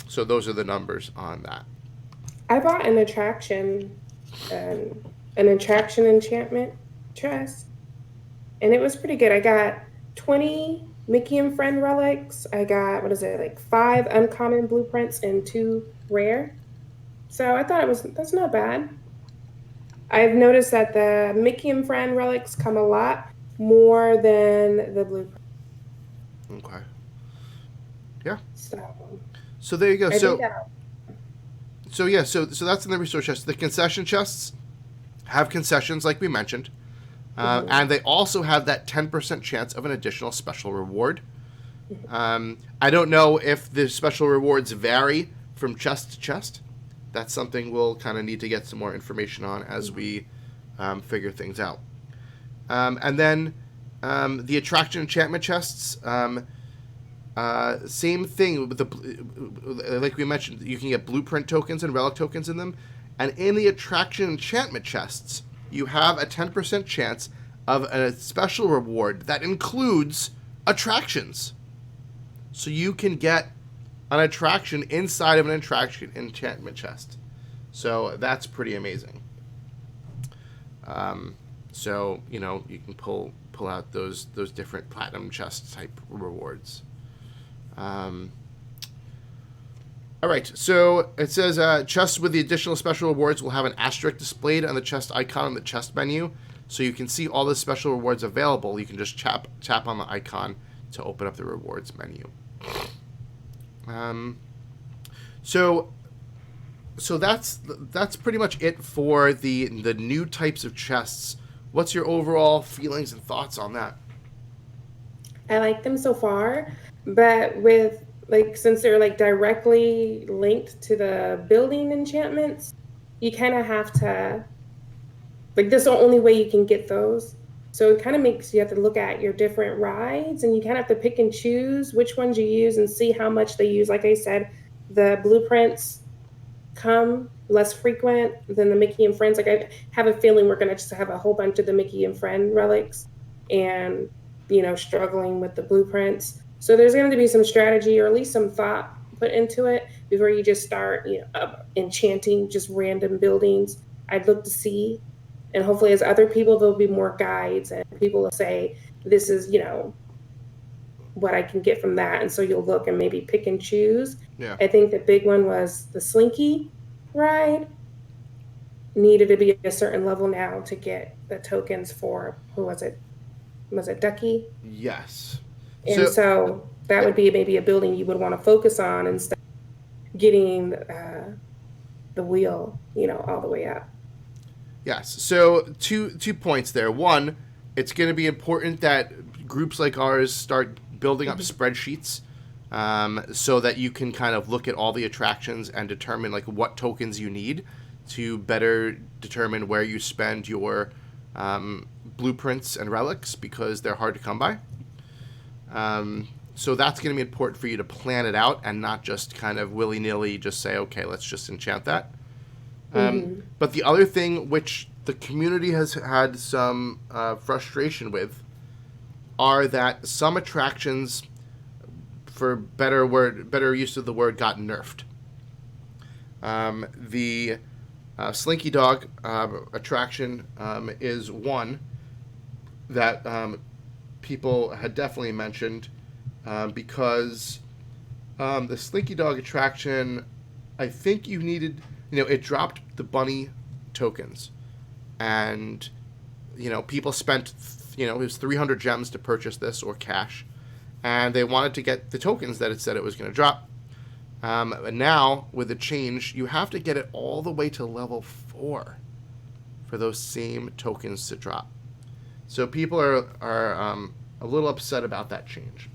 so those are the numbers on that. I bought an attraction enchantment chest, and it was pretty good. I got 20 Mickey and Friend relics. I got, what is it, like 5 uncommon blueprints and 2 rare. So I thought that's not bad. I've noticed that the Mickey and Friend relics come a lot more than the blueprints. Okay. Yeah. So there you go. I So think that, so that's in the resource chest. The concession chests have concessions, like we mentioned, and they also have that 10% chance of an additional special reward. I don't know if the special rewards vary from chest to chest. That's something we'll kind of need to get some more information on as we figure things out. And then the attraction enchantment chests, same thing with like we mentioned, you can get blueprint tokens and relic tokens in them. And in the attraction enchantment chests, you have a 10% chance of a special reward that includes attractions. So you can get an attraction inside of an attraction enchantment chest. So that's pretty amazing. So, you know, you can pull out those different platinum chest type rewards. All right, so it says chests with the additional special rewards will have an asterisk displayed on the chest icon on the chest menu, so you can see all the special rewards available. You can just tap on the icon to open up the rewards menu. So that's pretty much it for the new types of chests. What's your overall feelings and thoughts on that? I like them so far, but with, like, since they're like directly linked to the building enchantments, you kind of have to, like, this is the only way you can get those. So it kind of makes you have to look at your different rides, and you kind of have to pick and choose which ones you use and see how much they use. Like I said, the blueprints come less frequent than the Mickey and Friends. Like, I have a feeling we're going to just have a whole bunch of the Mickey and Friend relics and, you know, struggling with the blueprints. So there's going to be some strategy, or at least some thought put into it before you just start, you know, enchanting just random buildings. I'd look to see, and hopefully as other people, there'll be more guides and people will say, this is, you know, what I can get from that. And so you'll look and maybe pick and choose. Yeah. I think the big one was the Slinky ride. Needed to be a certain level now to get the tokens for, who was it? Was it Ducky? Yes. And so that would be maybe a building you would want to focus on instead of getting the wheel, you know, all the way up. Yes. So two points there. One, it's going to be important that groups like ours start building up spreadsheets, so that you can kind of look at all the attractions and determine like what tokens you need to better determine where you spend your blueprints and relics, because they're hard to come by. So that's going to be important for you to plan it out and not just kind of willy-nilly just say, okay, let's just enchant that. But the other thing which the community has had some frustration with are that some attractions, for better use of the word, got nerfed. The Slinky Dog attraction is one that people had definitely mentioned, because the Slinky Dog attraction, I think you needed, you know, it dropped the bunny tokens, and, you know, people spent, you know, it was 300 gems to purchase this, or cash, and they wanted to get the tokens that it said it was going to drop. And now, with the change, you have to get it all the way to level 4 for those same tokens to drop. So people are a little upset about that change.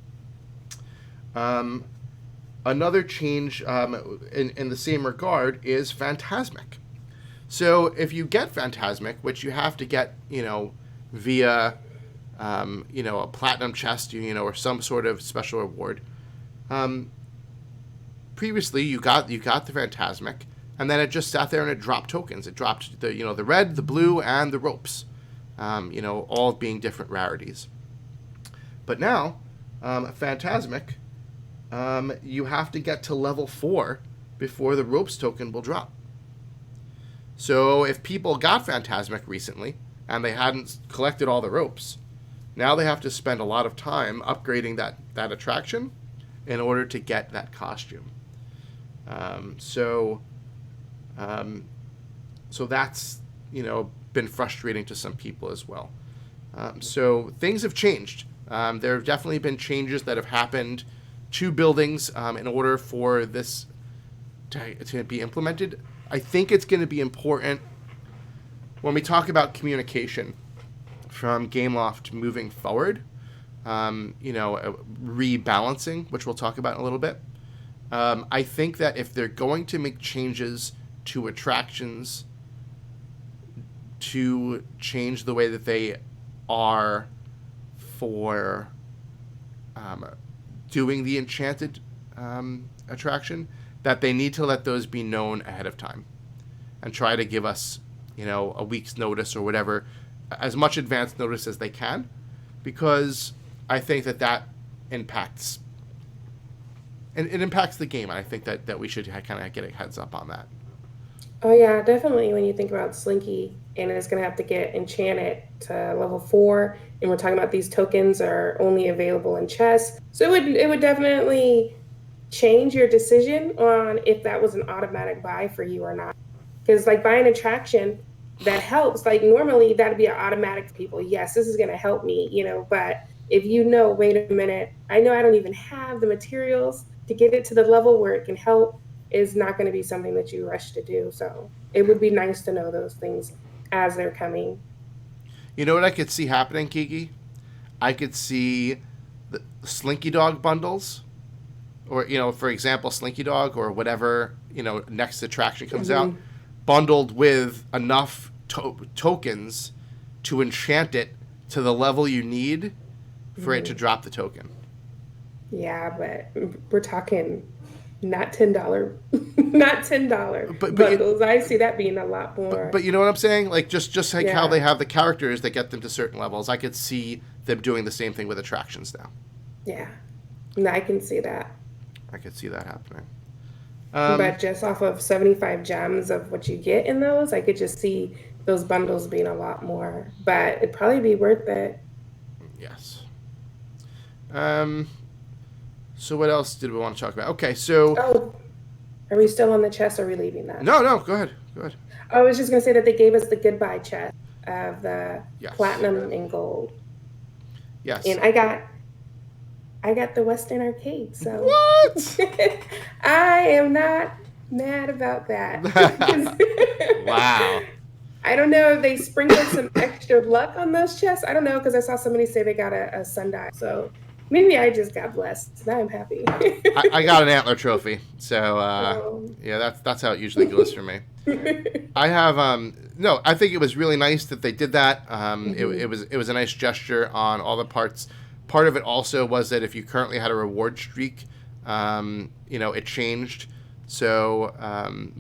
Another change in the same regard is Phantasmic. So if you get Phantasmic, which you have to get, via, a platinum chest, or some sort of special reward. Previously, you got the Phantasmic, and then it just sat there and it dropped tokens. It dropped the red, the blue, and the ropes, all being different rarities. But now, Phantasmic, you have to get to level 4 before the ropes token will drop. So if people got Phantasmic recently and they hadn't collected all the ropes, now they have to spend a lot of time upgrading that attraction in order to get that costume. So that's, been frustrating to some people as well. So things have changed. There have definitely been changes that have happened to buildings in order for this to be implemented. I think it's going to be important when we talk about communication from Gameloft moving forward, rebalancing, which we'll talk about in a little bit. I think that if they're going to make changes to attractions to change the way that they are for doing the enchanted attraction, that they need to let those be known ahead of time and try to give us, a week's notice or whatever, as much advance notice as they can, because I think that impacts, and it impacts the game, and I think that we should kind of get a heads up on that. Oh yeah, definitely. When you think about Slinky, and it's going to have to get enchanted to level 4, and we're talking about these tokens are only available in chests, so it would definitely change your decision on if that was an automatic buy for you or not. Because like buying an attraction, that helps. Like normally that'd be an automatic for people. Yes, this is going to help me, but if wait a minute, I know I don't even have the materials to get it to the level where it can help, is not going to be something that you rush to do. So it would be nice to know those things as they're coming. You know what I could see happening, Kiki? I could see the Slinky Dog bundles, or, for example, Slinky Dog or whatever, next attraction comes out, bundled with enough tokens to enchant it to the level you need for it to drop the token. Yeah, but we're talking not $10, not $10 bundles. I see that being a lot more. But you know what I'm saying? Like just like how they have the characters that get them to certain levels, I could see them doing the same thing with attractions now. Yeah, no, I can see that. I could see that happening. But just off of 75 gems of what you get in those, I could just see those bundles being a lot more. But it'd probably be worth it. Yes. So what else did we want to talk about? Okay, so... Oh, are we still on the chest, or are we leaving that? No, go ahead. I was just going to say that they gave us the goodbye chest of the platinum and gold. Yes. And I got the Western Arcade, so... What? I am not mad about that. Wow. I don't know if they sprinkled some extra luck on those chests. I don't know, because I saw somebody say they got a sundial. So maybe I just got blessed. Now I'm happy. I got an antler trophy. So, yeah, that's how it usually goes for me. I have... no, I think it was really nice that they did that. It was a nice gesture on all the parts. Part of it also was that if you currently had a reward streak, it changed. So,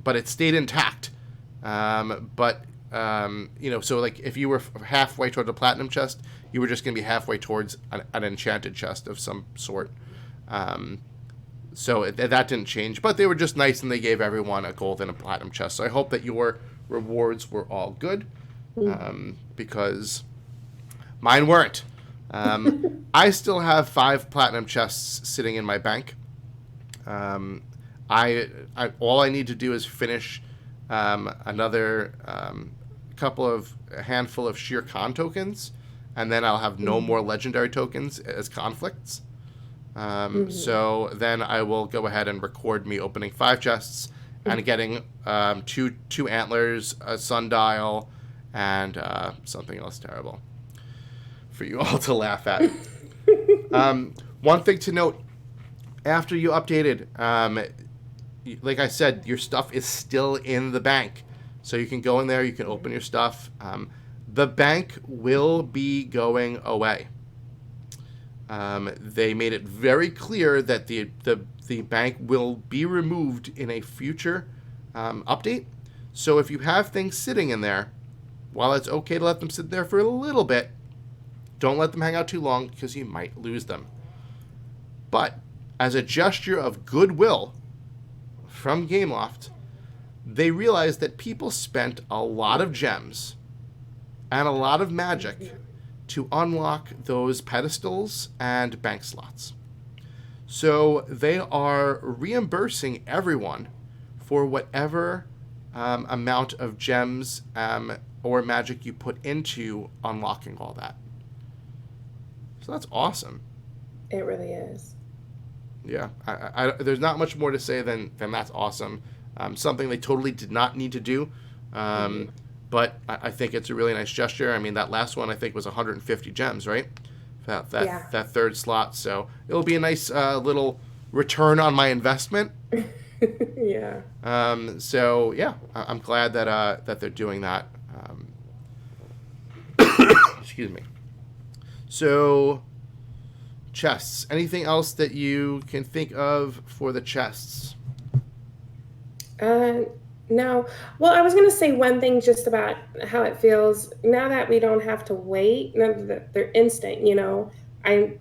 but it stayed intact. So like if you were halfway toward the platinum chest, you were just going to be halfway towards an enchanted chest of some sort. So that didn't change, but they were just nice, and they gave everyone a gold and a platinum chest. So I hope that your rewards were all good, because mine weren't. I still have 5 platinum chests sitting in my bank. All I need to do is finish another handful of sheer con tokens, and then I'll have no more legendary tokens as conflicts. So then I will go ahead and record me opening 5 chests and getting two antlers, a sundial, and something else terrible for you all to laugh at. One thing to note, after you updated, like I said, your stuff is still in the bank. So you can go in there, you can open your stuff. The bank will be going away. They made it very clear that the bank will be removed in a future update. So if you have things sitting in there, while it's okay to let them sit there for a little bit, don't let them hang out too long because you might lose them. But as a gesture of goodwill from Gameloft, they realized that people spent a lot of gems and a lot of magic to unlock those pedestals and bank slots. So they are reimbursing everyone for whatever amount of gems or magic you put into unlocking all that. So that's awesome. It really is. Yeah, there's not much more to say than that's awesome. Something they totally did not need to do, but I think it's a really nice gesture. I mean, that last one I think was 150 gems, right? That third slot. So it'll be a nice little return on my investment. Yeah. So yeah, I'm glad that they're doing that. Excuse me. So chests. Anything else that you can think of for the chests? No. Well, I was going to say one thing just about how it feels now that we don't have to wait. Now that they're instant, I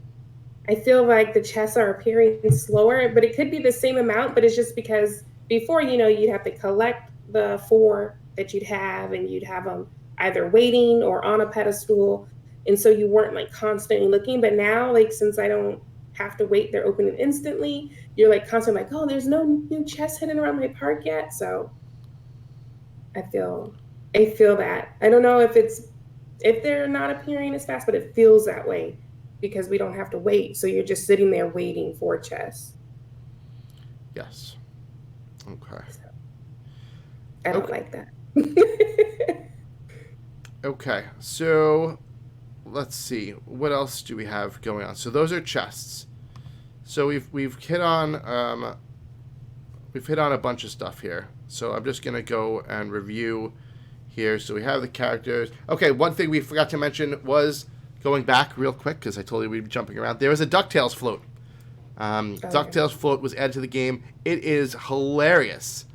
feel like the chests are appearing slower, but it could be the same amount, but it's just because before, you'd have to collect the 4 that you'd have, and you'd have them either waiting or on a pedestal. And so you weren't like constantly looking. But now, like, since I don't have to wait, they're opening instantly. You're like constantly like, oh, there's no new chests hidden around my park yet. So I feel that. I don't know if they're not appearing as fast, but it feels that way because we don't have to wait. So you're just sitting there waiting for chests. Yes. Okay. So, I don't like that. Okay. So let's see. What else do we have going on? So those are chests. So we've hit on a bunch of stuff here. So I'm just gonna go and review here. So we have the characters. Okay, one thing we forgot to mention was going back real quick because I told you we'd be jumping around. There was a Ducktales float. Ducktales float was added to the game. It is hilarious.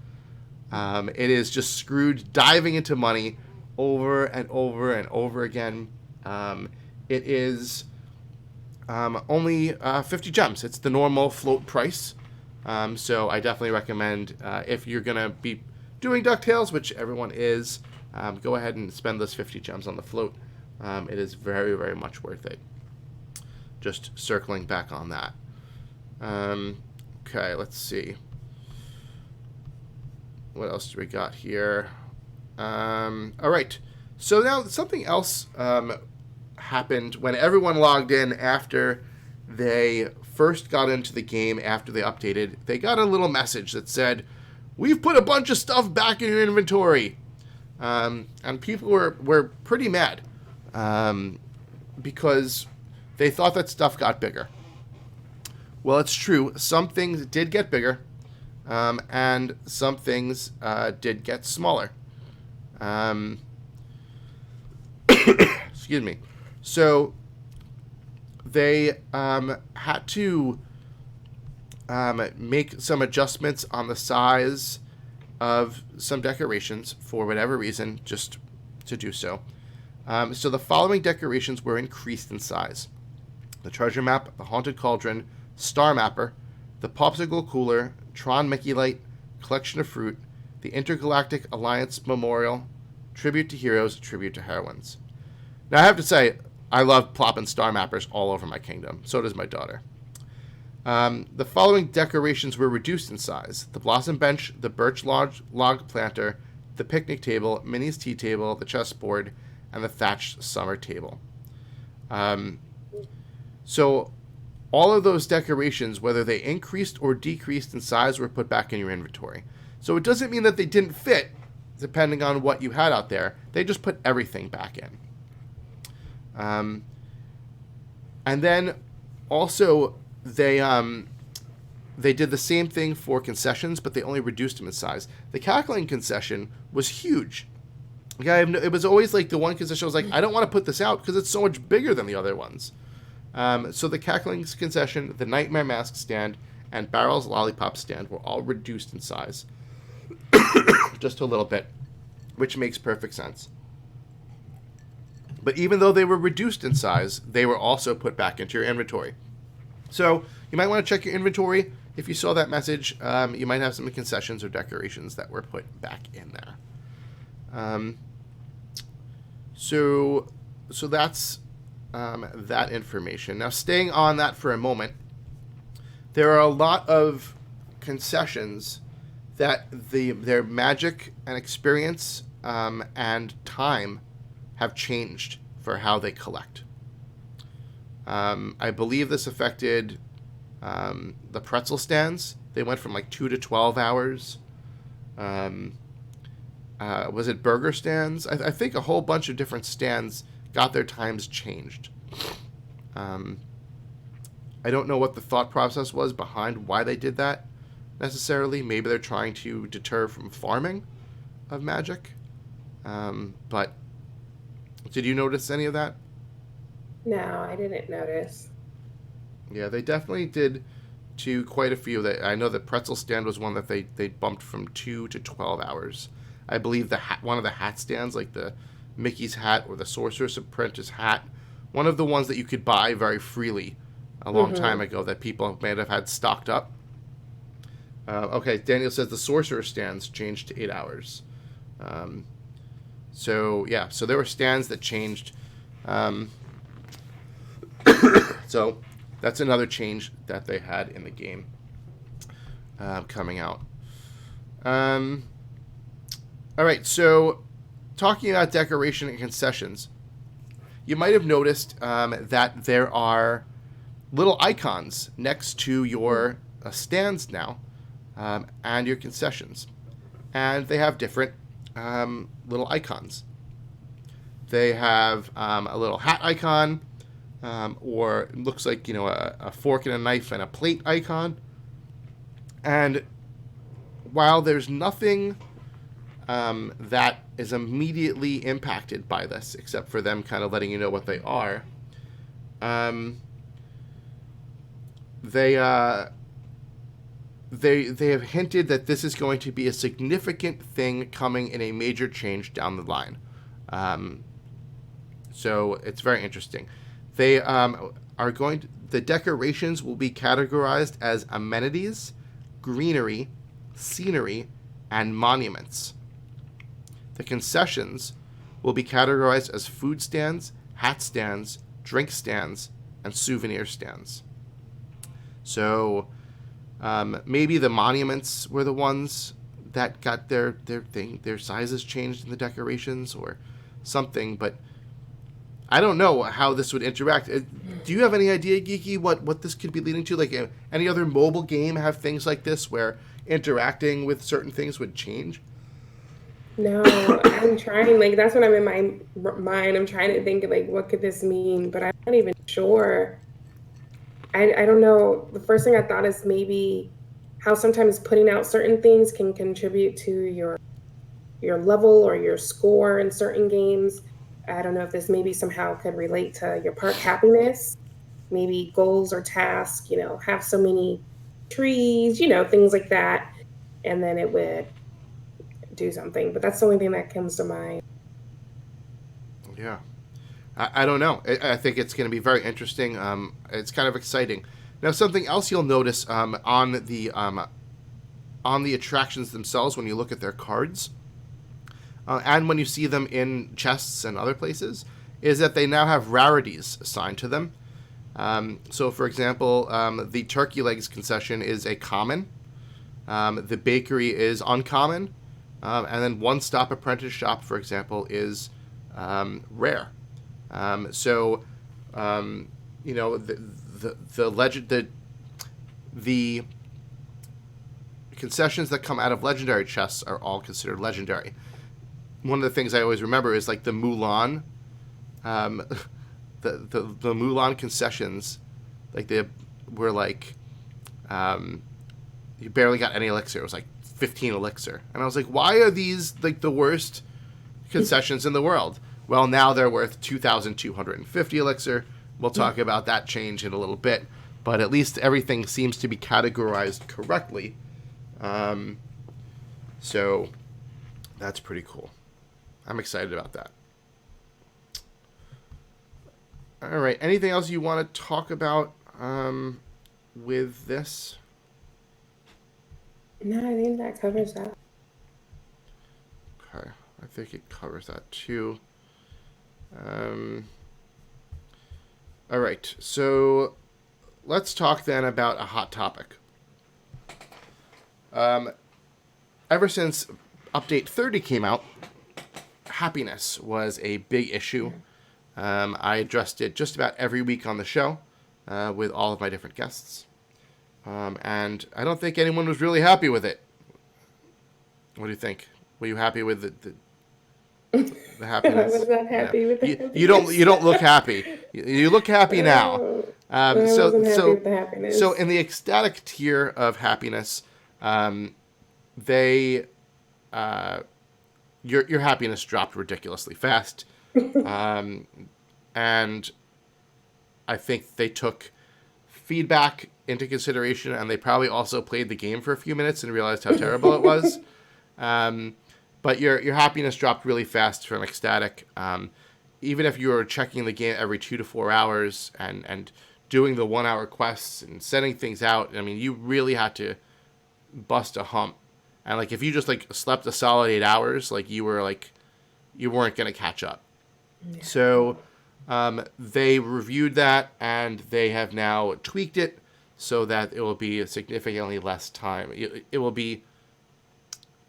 It is just Scrooge diving into money over and over and over again. It is only 50 gems. It's the normal float price. So I definitely recommend if you're going to be doing DuckTales, which everyone is, go ahead and spend those 50 gems on the float. It is very, very much worth it. Just circling back on that. Okay, let's see. What else do we got here? All right. So now something else happened when everyone logged in after they first got into the game after they updated. They got a little message that said, "We've put a bunch of stuff back in your inventory." And people were pretty mad because they thought that stuff got bigger. Well, it's true. Some things did get bigger, and some things did get smaller. Excuse me. So they had to make some adjustments on the size of some decorations for whatever reason, just to do so. So the following decorations were increased in size: the treasure map, the haunted cauldron, star mapper, the popsicle cooler, Tron Mickey light, collection of fruit, the Intergalactic Alliance memorial, tribute to heroes, tribute to heroines. Now I have to say, I love plopping star mappers all over my kingdom. So does my daughter. The following decorations were reduced in size: the blossom bench, the birch log planter, the picnic table, Minnie's tea table, the chessboard, and the thatched summer table. So all of those decorations, whether they increased or decreased in size, were put back in your inventory. So it doesn't mean that they didn't fit, depending on what you had out there. They just put everything back in. And then also they they did the same thing for concessions, but they only reduced them in size. The cackling concession was huge. Okay, it was always like the one concession I was like, I don't want to put this out because it's so much bigger than the other ones. So the cackling concession, the nightmare mask stand, and Barrel's lollipop stand were all reduced in size. Just a little bit, which makes perfect sense. But even though they were reduced in size, they were also put back into your inventory. So you might want to check your inventory. If you saw that message, you might have some concessions or decorations that were put back in there. So that's that information. Now, staying on that for a moment, there are a lot of concessions that their magic and experience and time have changed for how they collect. I believe this affected the pretzel stands. They went from like 2 to 12 hours. Was it burger stands? I think a whole bunch of different stands got their times changed. I don't know what the thought process was behind why they did that necessarily. Maybe they're trying to deter from farming of magic. But did you notice any of that? No, I didn't notice. Yeah, they definitely did to quite a few. I know the pretzel stand was one that they bumped from 2 to 12 hours. I believe one of the hat stands, like the Mickey's hat or the Sorcerer's Apprentice hat, one of the ones that you could buy very freely a long time ago that people may have had stocked up. Okay, Daniel says the Sorcerer stands changed to 8 hours. So there were stands that changed. So that's another change that they had in the game coming out. All right, so talking about decoration and concessions, you might have noticed that there are little icons next to your stands now and your concessions. And they have different little icons. They have a little hat icon, or it looks like, a fork and a knife and a plate icon. And while there's nothing that is immediately impacted by this, except for them kind of letting you know what they are, they have hinted that this is going to be a significant thing coming in a major change down the line. So it's very interesting. They the decorations will be categorized as amenities, greenery, scenery, and monuments. The concessions will be categorized as food stands, hat stands, drink stands, and souvenir stands. So maybe the monuments were the ones that got their sizes changed in the decorations or something, but I don't know how this would interact. Do you have any idea, Geeky, what this could be leading to? Like any other mobile game have things like this where interacting with certain things would change? No, I'm trying, like, that's what I'm in my mind. I'm trying to think, like, what could this mean? But I'm not even sure. I don't know. The first thing I thought is maybe how sometimes putting out certain things can contribute to your level or your score in certain games. I don't know if this maybe somehow could relate to your park happiness. Maybe goals or tasks, have so many trees, things like that. And then it would do something, but that's the only thing that comes to mind. Yeah, I don't know. I think it's going to be very interesting. It's kind of exciting. Now, something else you'll notice on the attractions themselves when you look at their cards, and when you see them in chests and other places, is that they now have rarities assigned to them. So, for example, the turkey legs concession is a common. The bakery is uncommon. And then One Stop Apprentice Shop, for example, is rare. The concessions that come out of legendary chests are all considered legendary. One of the things I always remember is like the Mulan, the Mulan concessions, like they were like You barely got any elixir. It was like 15 elixir. And I was like, why are these like the worst concessions in the world? Well, now they're worth 2,250 elixir. We'll talk about that change in a little bit. But at least everything seems to be categorized correctly. So that's pretty cool. I'm excited about that. All right. Anything else you want to talk about with this? No, I think that covers that. Okay. I think it covers that too. All right. So let's talk then about a hot topic. Ever since Update 30 came out, happiness was a big issue. I addressed it just about every week on the show with all of my different guests. And I don't think anyone was really happy with it. What do you think? Were you happy with the happiness? I was not happy with the you don't look happy. You look happy now. I wasn't happy with the happiness. So in the ecstatic tier of happiness, your happiness dropped ridiculously fast. And I think they took feedback into consideration, and they probably also played the game for a few minutes and realized how terrible it was. But your happiness dropped really fast from ecstatic. Even if you were checking the game every 2 to 4 hours and doing the 1 hour quests and sending things out, I mean, you really had to bust a hump. And like if you just like slept a solid 8 hours, like you weren't gonna catch up. Yeah. So they reviewed that, and they have now tweaked it so that it will be significantly less time. It will be,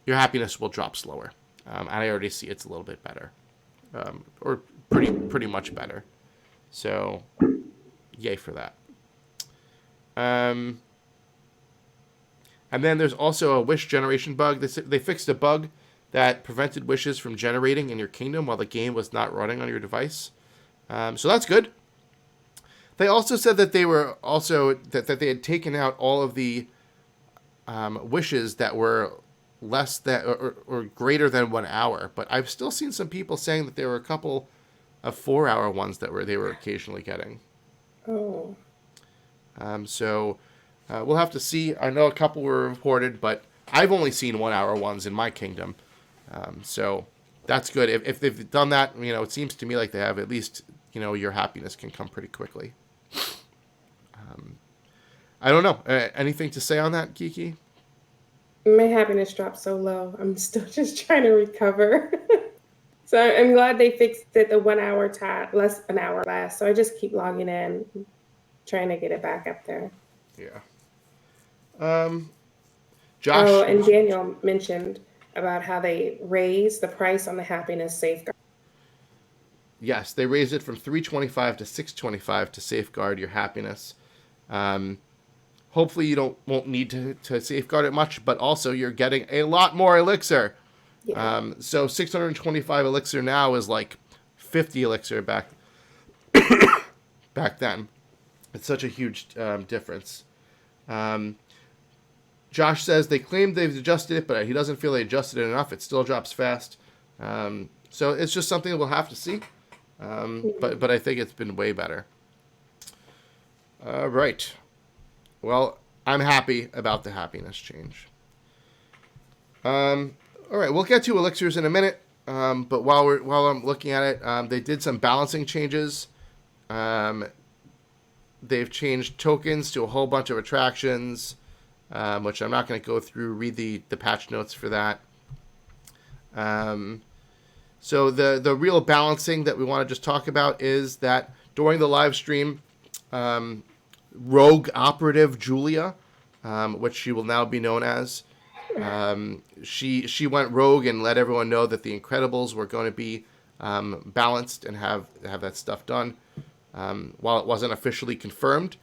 your happiness will drop slower. And I already see it's a little bit better, or pretty much better. So, yay for that. And then there's also a wish generation bug. They fixed a bug that prevented wishes from generating in your kingdom while the game was not running on your device. So that's good. They also said that they were that they had taken out all of the wishes that were less than or greater than 1 hour. But I've still seen some people saying that there were a couple of 4 hour ones that they were occasionally getting. Oh. So we'll have to see. I know a couple were reported, but I've only seen 1 hour ones in my kingdom. So that's good. If they've done that, it seems to me like they have. At least, your happiness can come pretty quickly. I don't know. Anything to say on that, Geeky? My happiness dropped so low. I'm still just trying to recover. So I'm glad they fixed it the 1 hour less an hour less. So I just keep logging in, trying to get it back up there. Yeah. Josh. Oh, and Daniel mentioned about how they raised the price on the happiness safeguard. Yes, they raised it from $325 to $625 to safeguard your happiness. Hopefully you won't need to safeguard it much, but also you're getting a lot more elixir. Yeah. So 625 elixir now is like 50 elixir back then. It's such a huge difference. Josh says they claimed they've adjusted it, but he doesn't feel they adjusted it enough. It still drops fast. So it's just something we'll have to see. But I think it's been way better. Right. Well, I'm happy about the happiness change. All right, we'll get to elixirs in a minute. But while I'm looking at it, they did some balancing changes. They've changed tokens to a whole bunch of attractions, which I'm not going to go through. Read the patch notes for that. So the real balancing that we want to just talk about is that during the live stream, Rogue Operative Julia, which she will now be known as, she went rogue and let everyone know that the Incredibles were going to be balanced and have that stuff done. While it wasn't officially confirmed,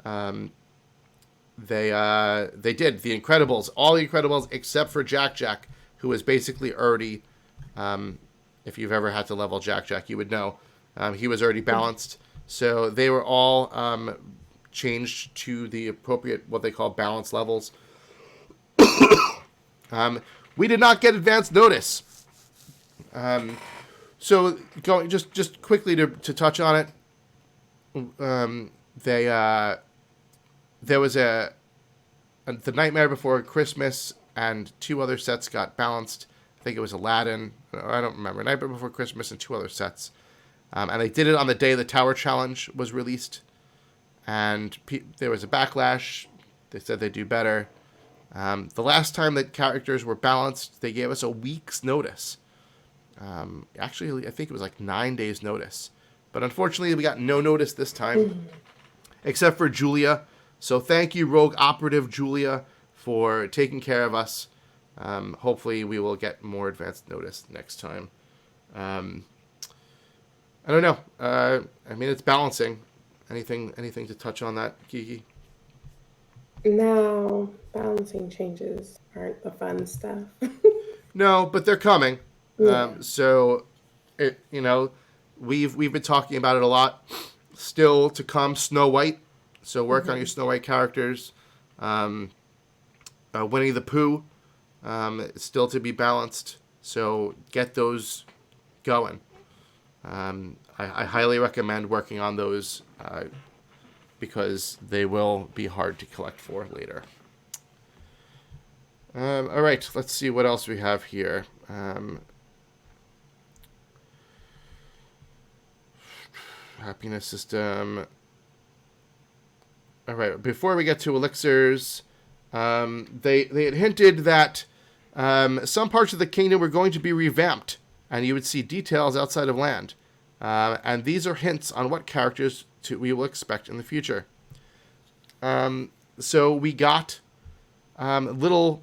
they did. The Incredibles, all the Incredibles except for Jack, who is basically already, if you've ever had to level Jack, you would know, he was already balanced. So they were all changed to the appropriate, what they call balance levels. We did not get advance notice. So going just quickly to touch on it, there was the Nightmare Before Christmas and 2 other sets got balanced. I think it was Aladdin. I don't remember. Nightmare Before Christmas and 2 other sets. And they did it on the day the Tower Challenge was released. And there was a backlash. They said they'd do better. The last time that characters were balanced, they gave us a week's notice. Actually, I think it was like 9 days notice. But unfortunately, we got no notice this time, except for Julia. So thank you, Rogue Operative Julia, for taking care of us. Hopefully, we will get more advanced notice next time. I don't know. I mean, it's balancing. Anything to touch on that, Geeky? No, balancing changes aren't the fun stuff. No, but they're coming. Yeah. So, we've been talking about it a lot. Still to come, Snow White. So work on your Snow White characters. Winnie the Pooh, still to be balanced. So get those going. I highly recommend working on those because they will be hard to collect for later. All right, let's see what else we have here. Happiness system. All right, before we get to elixirs, they had hinted that some parts of the kingdom were going to be revamped, and you would see details outside of land. And these are hints on what characters we will expect in the future. So we got little.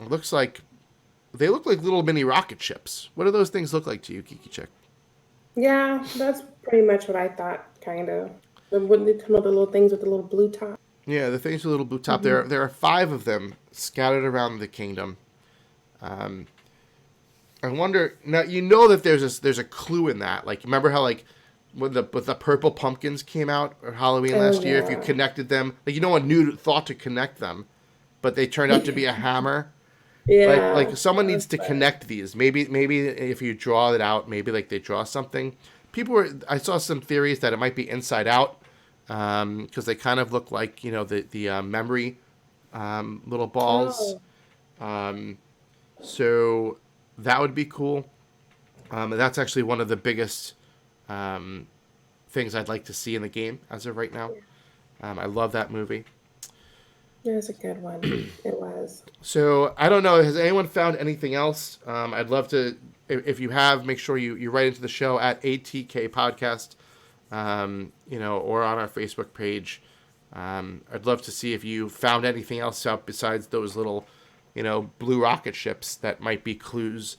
It looks like they look like little mini rocket ships. What do those things look like to you, AGeekyChick? Yeah, that's pretty much what I thought, kind of. Wouldn't they come up with little things with the little blue top? Yeah, the things with a little blue top. There are 5 of them scattered around the kingdom. I wonder now. You know that there's a clue in that. Like, remember how like when the purple pumpkins came out or Halloween last year? If you connected them, like no one thought to connect them, but they turned out to be a hammer. Yeah. Like someone needs to connect these. Maybe if you draw it out, maybe like they draw something. I saw some theories that it might be inside out because they kind of look like the memory little balls. So that would be cool. That's actually one of the biggest things I'd like to see in the game as of right now. I love that movie. It was a good one. It was. So I don't know. Has anyone found anything else? I'd love to. If you have, make sure you write into the show at ATK Podcast, or on our Facebook page. I'd love to see if you found anything else out besides those little, blue rocket ships that might be clues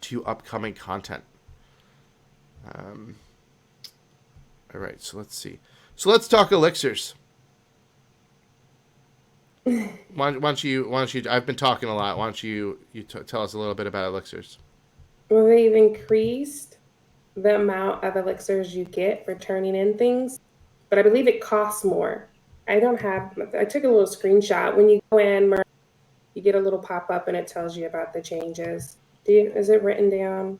to upcoming content. All right. So let's see. So let's talk elixirs. Why don't you? I've been talking a lot. Why don't you tell us a little bit about elixirs? Well, they've increased the amount of elixirs you get for turning in things, but I believe it costs more. I took a little screenshot. When you go in, you get a little pop-up and it tells you about the changes. Is it written down?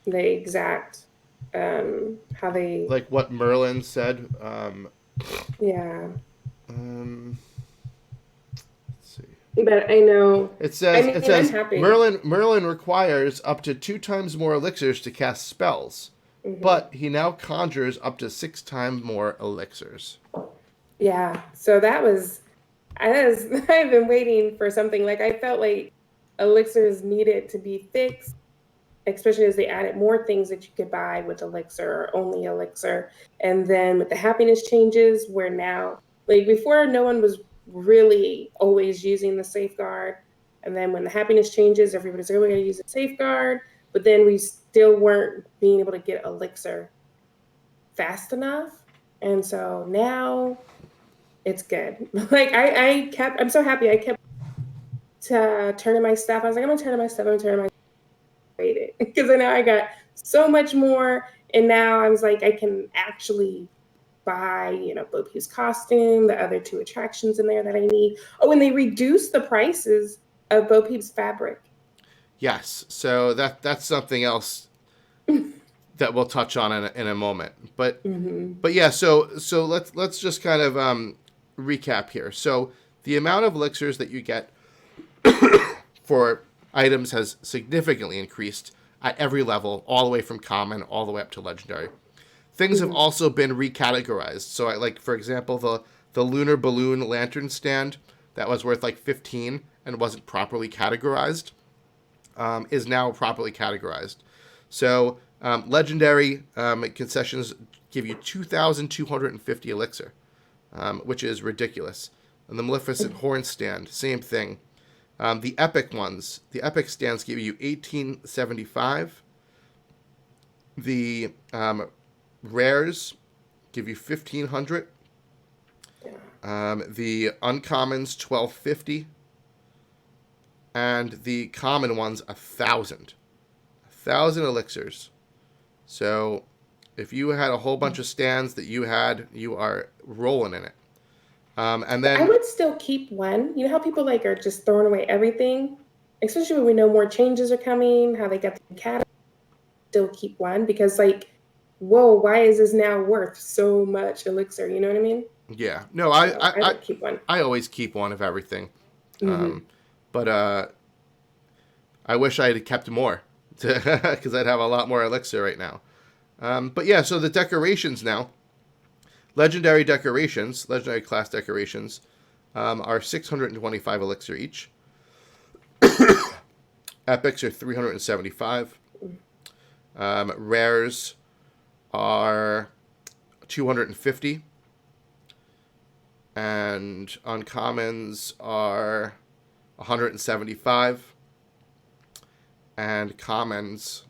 The exact how they like what Merlin said. Yeah. Let's see. But I know it says I'm happy. Merlin requires up to 2 times more elixirs to cast spells, but he now conjures up to 6 times more elixirs. Yeah. So I've been waiting for something. Like, I felt like elixirs needed to be fixed, especially as they added more things that you could buy with elixir or only elixir. And then with the happiness changes, where now, like before, no one was really always using the safeguard. And then when the happiness changes, everybody's like, oh, we gotta use a safeguard. But then we still weren't being able to get elixir fast enough. And so now it's good. Like I'm so happy I kept turning my stuff. I was like, I'm gonna turn my stuff, waited. Because I know I got so much more. And now I was like, I can actually buy, Bo Peep's costume, the other 2 attractions in there that I need. Oh, and they reduced the prices of Bo Peep's fabric. Yes, so that's something else that we'll touch on in a moment. But yeah, so let's just kind of recap here. So the amount of elixirs that you get for items has significantly increased at every level, all the way from common all the way up to legendary. Things have also been recategorized. So, for example, the lunar balloon lantern stand that was worth like 15 and wasn't properly categorized is now properly categorized. So, legendary concessions give you 2,250 elixir, which is ridiculous. And the Maleficent horn stand, same thing. The epic ones, the epic stands give you 1875. The rares give you 1,500. The uncommons 1,250. And the common ones 1,000. 1,000 elixirs. So if you had a whole bunch of stands that you are rolling in it. And then I would still keep one. You know how people are just throwing away everything, especially when we know more changes are coming, how they got the cat. Still keep one because whoa, why is this now worth so much elixir? You know what I mean? Yeah. No, I would keep one. I always keep one of everything. But I wish I had kept more because I'd have a lot more elixir right now. But yeah, so the decorations now. Legendary decorations, legendary class decorations, are 625 elixir each. Epics are 375. Rares are 250. And uncommons are 175. And commons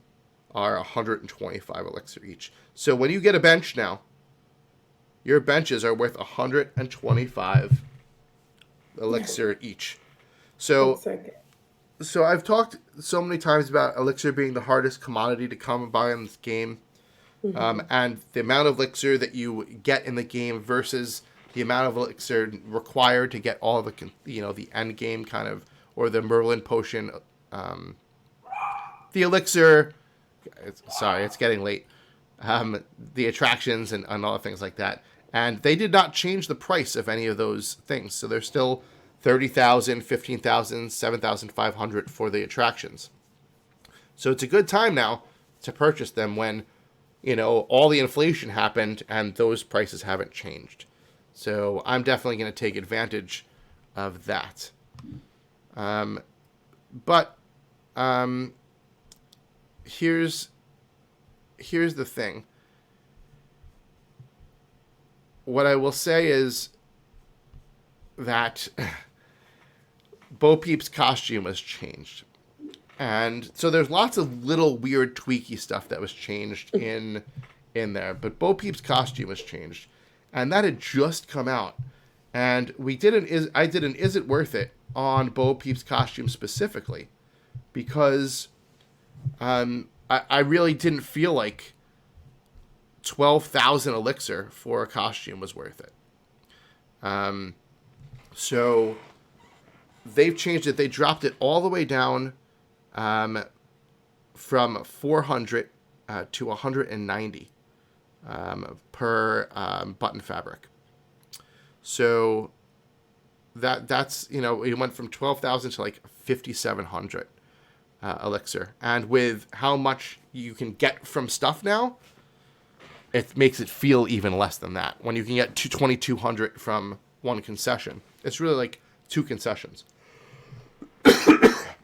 are 125 elixir each. So when you get a bench now, your benches are worth 125 elixir each. So I've talked so many times about elixir being the hardest commodity to come by in this game. And the amount of elixir that you get in the game versus the amount of elixir required to get all the, the end game kind of, or the Merlin potion, the elixir, it's getting late, the attractions and all the things like that. And they did not change the price of any of those things. So they're still 30,000, 15,000, 7,500 for the attractions. So it's a good time now to purchase them when, all the inflation happened and those prices haven't changed. So I'm definitely going to take advantage of that. But here's the thing. What I will say is that Bo Peep's costume has changed. And so there's lots of little weird tweaky stuff that was changed in there. But Bo Peep's costume has changed. And that had just come out. And I did an Is It Worth It on Bo Peep's costume specifically. Because I really didn't feel like 12,000 elixir for a costume was worth it. So they've changed it. They dropped it all the way down from 400 to 190 per button fabric. So that's it went from 12,000 to like 5,700 elixir, and with how much you can get from stuff now, it makes it feel even less than that. When you can get 2,200 from one concession, it's really like 2 concessions.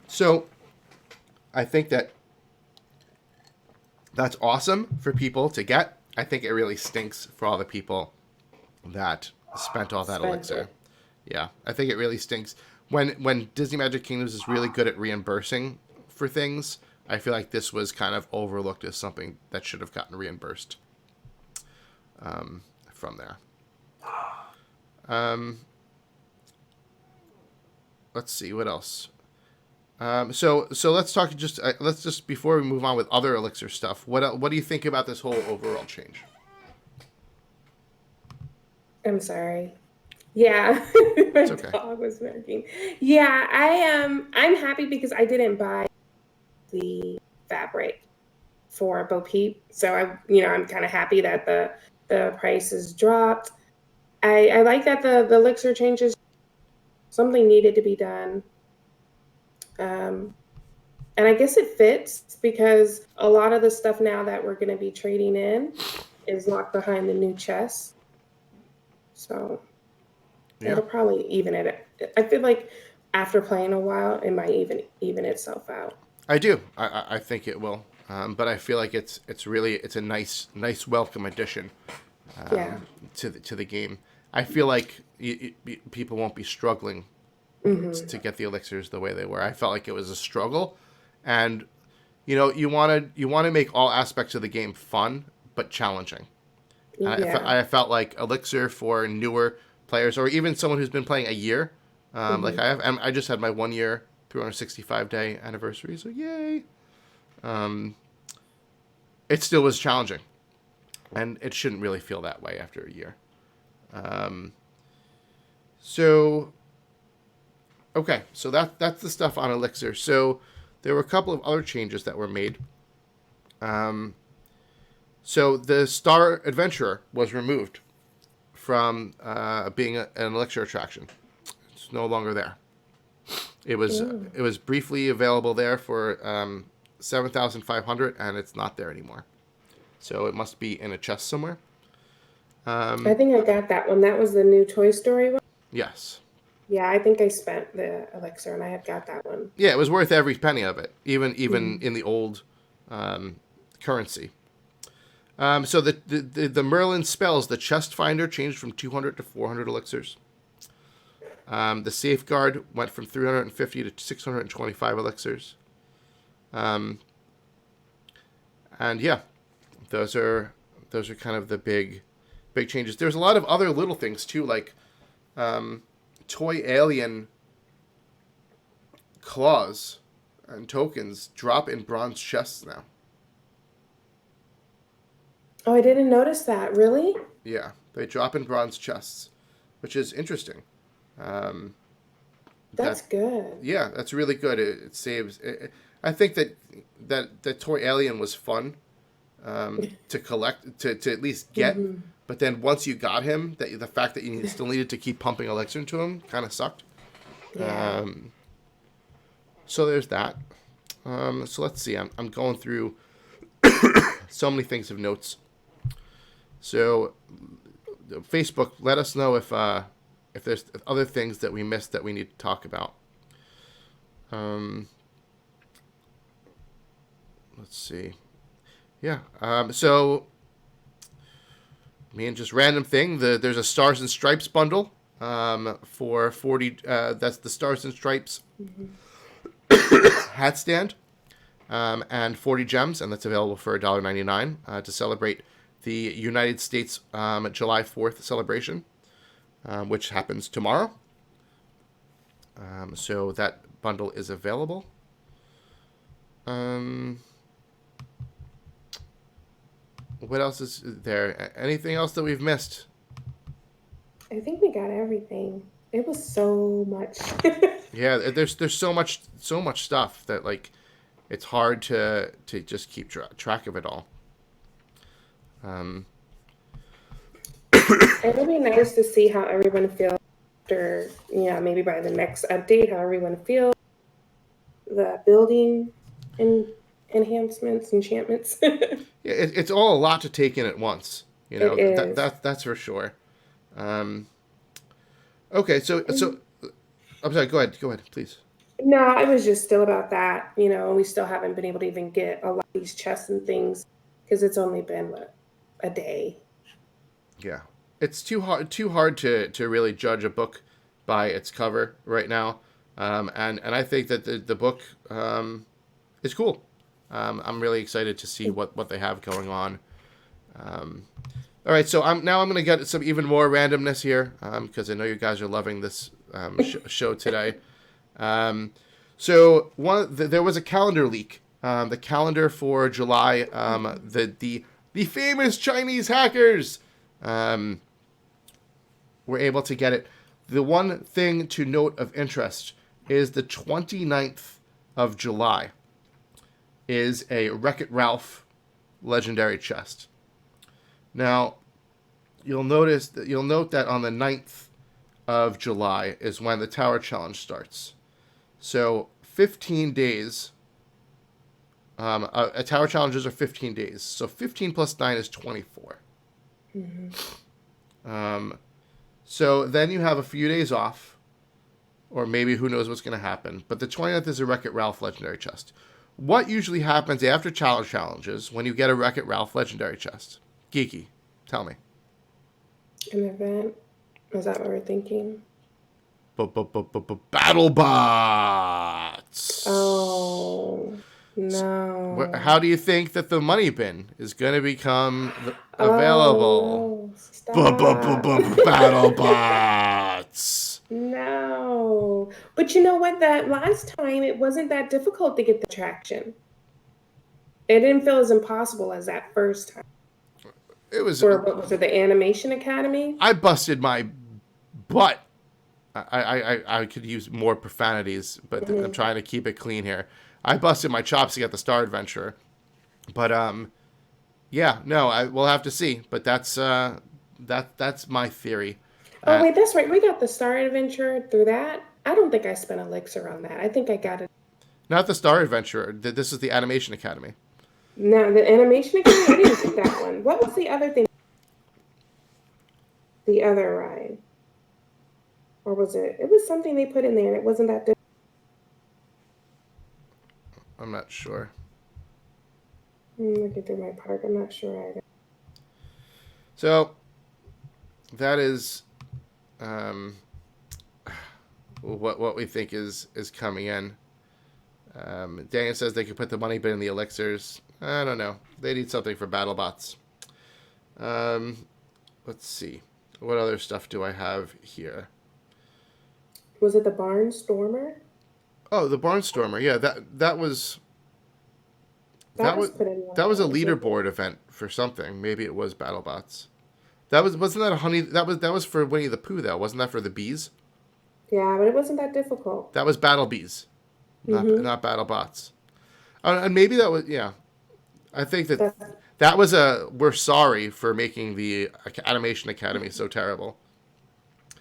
So I think that's awesome for people to get. I think it really stinks for all the people that spent all that elixir. Yeah, I think it really stinks. When Disney Magic Kingdoms is really good at reimbursing for things, I feel like this was kind of overlooked as something that should have gotten reimbursed from there. Let's see what else. So let's talk let's just before we move on with other elixir stuff. What do you think about this whole overall change? I'm sorry. Yeah, It's my okay. dog was barking. Yeah, I'm happy because I didn't buy the fabric for Bo Peep, so I'm kind of happy that the price has dropped. I like that the elixir changes. Something needed to be done. Um, and I guess it fits because a lot of the stuff now that we're going to be trading in is locked behind the new chest. So Yeah, it'll probably even it. I feel like after playing a while, it might even itself out. I do. I think it will. But I feel like it's a nice welcome addition Yeah. to the game. I feel like people won't be struggling Hmm. to get the elixirs the way they were. I felt like it was a struggle, and you want to make all aspects of the game fun but challenging. And Yeah. I felt like elixir for newer players or even someone who's been playing a year. Like Hmm. I just had my 1 year 365-day anniversary, so yay! It still was challenging, and it shouldn't really feel that way after a year. So okay, so that's the stuff on elixir. So there were a couple of other changes that were made. So the Star Adventurer was removed from being an elixir attraction. It's no longer there. It was Mm. it was briefly available there for 7,500, and it's not there anymore. So it must be in a chest somewhere. I think I got that one. That was the new Toy Story one. Yes. Yeah, I think I spent the elixir and I had got that one. Yeah, it was worth every penny of it, even Hmm. in the old currency. So the Merlin spells, the chest finder changed from 200 to 400 elixirs. The safeguard went from 350 to 625 elixirs. Um, and yeah, those are kind of the big changes. There's a lot of other little things too, like toy alien claws and tokens drop in bronze chests now. Oh, I didn't notice that. Really? Yeah, they drop in bronze chests, which is interesting. Um, that That's good. Yeah, that's really good. It saves. I think that toy alien was fun to collect to at least get, Hmm. but then once you got him, that the fact that you still needed to keep pumping elixir into him kind of sucked. Yeah. So there's that. So let's see. I'm going through so many things of notes. So Facebook, let us know if there's other things that we missed that we need to talk about. Let's see. Yeah. So, just random thing. There's a Stars and Stripes bundle for 40. That's the Stars and Stripes Hmm. hat stand and 40 gems, and that's available for $1.99 to celebrate the United States July 4th celebration, which happens tomorrow. So that bundle is available. What else is there? Anything else that we've missed? I think we got everything. It was so much. Yeah, there's so much stuff that like it's hard to just keep track of it all. Um, It'll be nice to see how everyone feels after, yeah, maybe by the next update, how everyone feels. The building and enhancements, enchantments. It yeah, it's all a lot to take in at once. is. That's for sure. Um, okay, so And I'm sorry. Go ahead, please. no, it was just still about that. We still haven't been able to even get a lot of these chests and things because it's only been, what, a day. Yeah, it's too hard to really judge a book by its cover right now. And I think that the book is cool. I'm really excited to see what they have going on. All right, so I'm going to get some even more randomness here because I know you guys are loving this show today. So there was a calendar leak. The calendar for July. The famous Chinese hackers were able to get it. The one thing to note of interest is the 29th of July is a Wreck-It Ralph legendary chest. Now, you'll note that on the 9th of July is when the Tower Challenge starts. So 15 days. Tower challenges are 15 days. So 15 plus 9 is 24. So then you have a few days off. Or maybe who knows what's going to happen. But the 29th is a Wreck-It Ralph legendary chest. What usually happens after challenge challenges when you get a Wreck-It Ralph legendary chest? Geeky, tell me. An event? Is that what we're thinking? Battle bots. Oh, no. How do you think that the money bin is going to become available? Battle bots. No. But you know what? That last time, it wasn't that difficult to get the traction. It didn't feel as impossible as that first time. It was. For, what was it, the Animation Academy? I busted my butt. I could use more profanities, but I'm trying to keep it clean here. I busted my chops to get the Star Adventurer. But, yeah, no, we'll have to see. But that's my theory. Oh, wait, that's right. We got the Star Adventurer through that. I don't think I spent elixir on that. I think I got it. Not the Star Adventurer. This is the Animation Academy. No, the Animation Academy? I didn't get that one. What was the other thing? The other ride? Or was it? It was something they put in there and it wasn't that difficult. I'm not sure. I'm looking through my park. I'm not sure either. So, that is what we think is coming in. Daniel says they could put the money bin in the elixirs. I don't know. They need something for BattleBots. Let's see. What other stuff do I have here? Was it the Barnstormer? Oh, the Barnstormer. Yeah, that was a leaderboard event for something. Maybe it was BattleBots. Wasn't that a honey? That was for Winnie the Pooh though. Wasn't that for the bees? Yeah, but it wasn't that difficult. That was Battle Bees, not BattleBots. And maybe that was I think that was we're sorry for making the Animation Academy so terrible.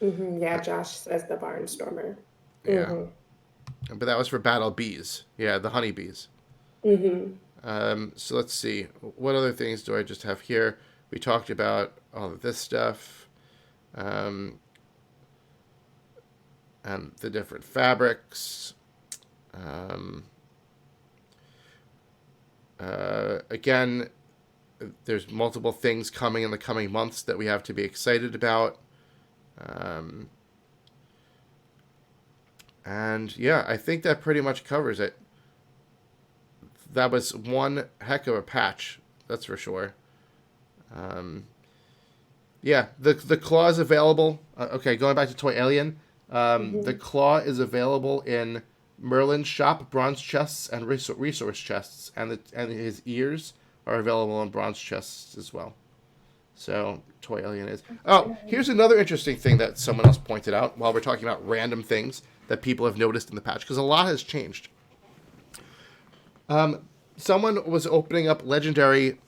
Yeah, Josh says the Barnstormer. Yeah. But that was for Battle Bees. Yeah, the honeybees. So let's see. What other things do I just have here? We talked about all of this stuff. And the different fabrics. Again, there's multiple things coming in the coming months that we have to be excited about. And yeah, I think that pretty much covers it. That was one heck of a patch, that's for sure. Yeah, the claw is available. Okay, going back to Toy Alien. The claw is available in Merlin's shop, bronze chests and resource chests, and his ears are available in bronze chests as well. So, Toy Alien is. Oh, here's another interesting thing that someone else pointed out while we're talking about random things that people have noticed in the patch, because a lot has changed. Someone was opening up legendary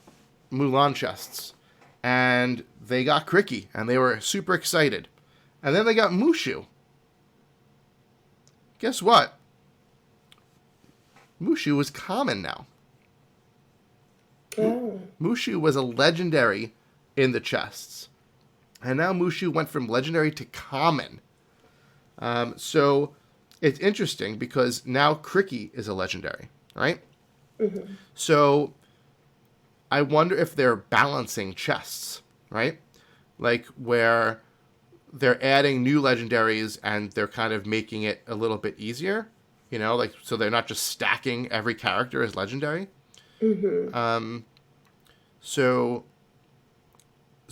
Mulan chests, and they got Cricky, and they were super excited. And then they got Mushu. Guess what? Mushu is common now. Oh. Mushu was a legendary in the chests. And now Mushu went from legendary to common. So it's interesting because now Cricky is a legendary, right? So I wonder if they're balancing chests, right? Like where they're adding new legendaries and they're kind of making it a little bit easier, you know, like so they're not just stacking every character as legendary. So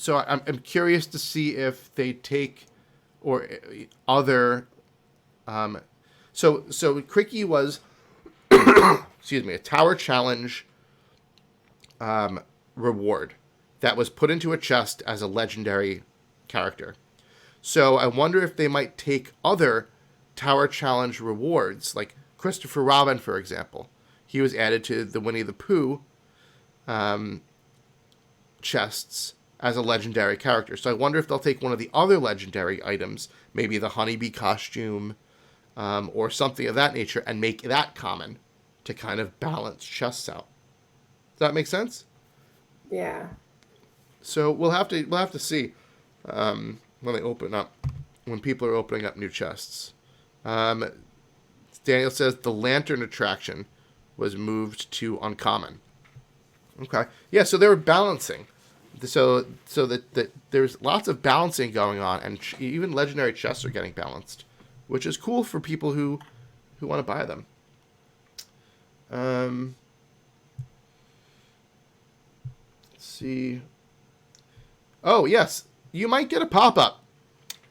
I'm curious to see if they take or other. So Cricky was, excuse me, a tower challenge reward that was put into a chest as a legendary character. So I wonder if they might take other Tower Challenge rewards, like Christopher Robin, for example. He was added to the Winnie the Pooh chests as a legendary character. So I wonder if they'll take one of the other legendary items, maybe the honeybee costume, or something of that nature, and make that common to kind of balance chests out. Does that make sense? Yeah. So we'll have to see when they open up, when people are opening up new chests. Daniel says the lantern attraction was moved to uncommon. Okay, yeah. So they were balancing. So that there's lots of balancing going on, and even legendary chests are getting balanced, which is cool for people who want to buy them. Let's see. Oh, yes. You might get a pop-up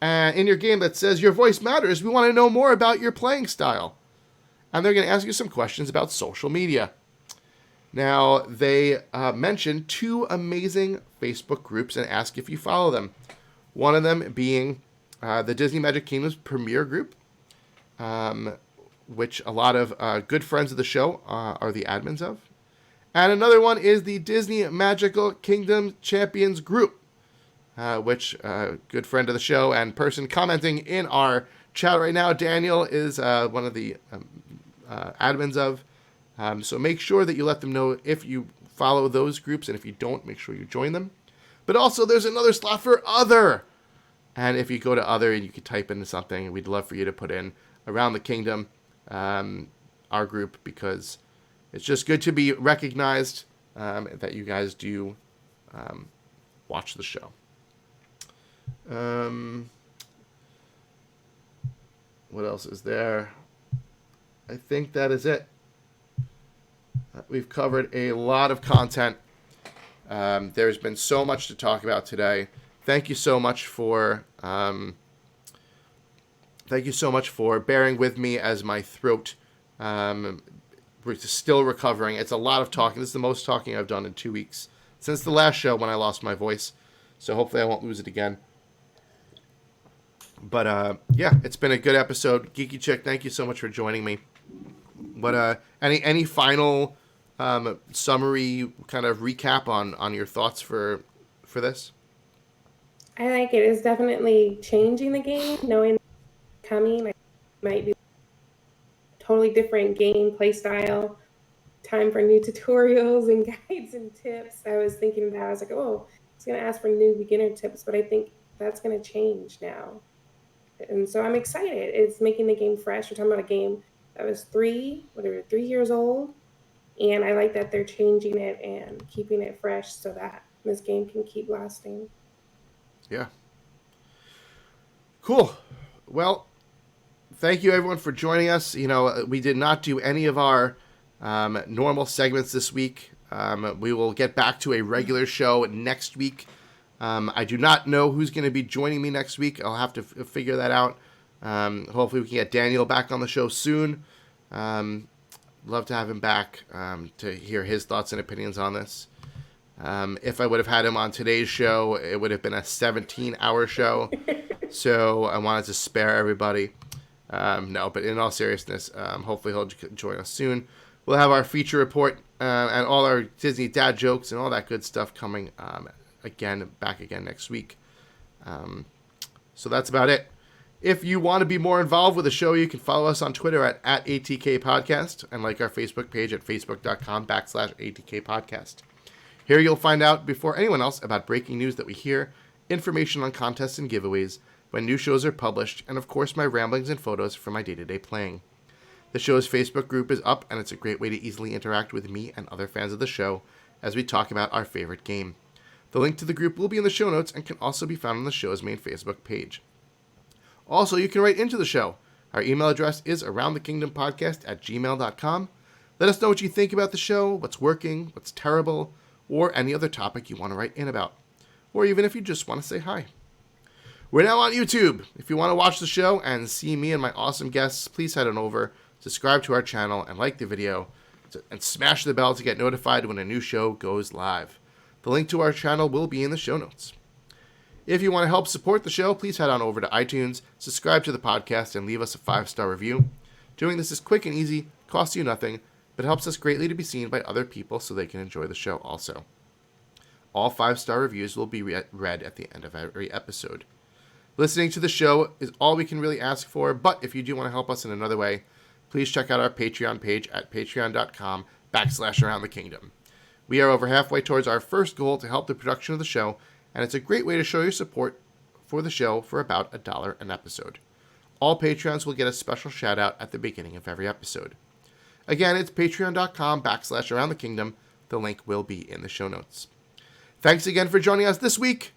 in your game that says, your voice matters. We want to know more about your playing style. And they're going to ask you some questions about social media. Now, they mention 2 amazing Facebook groups and ask if you follow them. One of them being the Disney Magic Kingdom's Premiere Group, which a lot of good friends of the show are the admins of. And another one is the Disney Magical Kingdom Champions Group, which good friend of the show and person commenting in our chat right now, Daniel, is one of the admins of. So make sure that you let them know if you follow those groups, and if you don't, make sure you join them. But also, there's another slot for other. And if you go to other, you can type in something, and we'd love for you to put in Around the Kingdom, our group, because it's just good to be recognized that you guys do watch the show. What else is there? I think that is it. We've covered a lot of content. There's been so much to talk about today. Thank you so much for bearing with me as my throat. We're still recovering. It's a lot of talking. This is the most talking I've done in 2 weeks since the last show when I lost my voice. So hopefully I won't lose it again. But yeah, it's been a good episode. AGeekyChick, thank you so much for joining me. But any final summary kind of recap on your thoughts for this? I like it. It's definitely changing the game, knowing coming. Like, might be totally different game play style. Time for new tutorials and guides and tips. I was thinking that I was like, oh, it's going to ask for new beginner tips, but I think that's going to change now. And so I'm excited. It's making the game fresh. We're talking about a game that was 3 years old. And I like that they're changing it and keeping it fresh so that this game can keep lasting. Yeah. Cool. Well, thank you everyone for joining us. You know, we did not do any of our normal segments this week. We will get back to a regular show next week. I do not know who's going to be joining me next week. I'll have to figure that out. Hopefully we can get Daniel back on the show soon. Love to have him back to hear his thoughts and opinions on this. If I would have had him on today's show, it would have been a 17-hour show. So I wanted to spare everybody. No, but in all seriousness, hopefully he'll join us soon. We'll have our feature report and all our Disney dad jokes and all that good stuff coming back again next week. So that's about it. If you want to be more involved with the show, you can follow us on Twitter at ATK Podcast and like our Facebook page at facebook.com/ATK Podcast. Here you'll find out before anyone else about breaking news that we hear, information on contests and giveaways, when new shows are published, and of course my ramblings and photos from my day-to-day playing. The show's Facebook group is up, and it's a great way to easily interact with me and other fans of the show as we talk about our favorite game. The link to the group will be in the show notes and can also be found on the show's main Facebook page. Also, you can write into the show. Our email address is aroundthekingdompodcast@gmail.com. Let us know what you think about the show, what's working, what's terrible, or any other topic you want to write in about. Or even if you just want to say hi. We're now on YouTube. If you want to watch the show and see me and my awesome guests, please head on over, subscribe to our channel, and like the video, and smash the bell to get notified when a new show goes live. The link to our channel will be in the show notes. If you want to help support the show, please head on over to iTunes, subscribe to the podcast, and leave us a 5-star review. Doing this is quick and easy, costs you nothing, but helps us greatly to be seen by other people so they can enjoy the show also. All 5-star reviews will be read at the end of every episode. Listening to the show is all we can really ask for, but if you do want to help us in another way, please check out our Patreon page at patreon.com/AroundTheKingdom. We are over halfway towards our first goal to help the production of the show, and it's a great way to show your support for the show for about $1 an episode. All Patreons will get a special shout out at the beginning of every episode. Again, it's patreon.com/AroundTheKingdom. The link will be in the show notes. Thanks again for joining us this week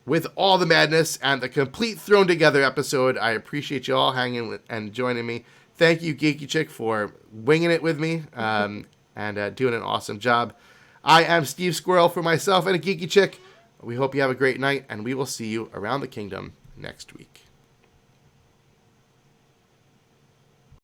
with all the madness and the complete thrown together episode. I appreciate you all hanging and joining me. Thank you, AGeekyChick, for winging it with me and doing an awesome job. I am Steve Squirrel for myself and AGeekyChick. We hope you have a great night, and we will see you around the kingdom next week.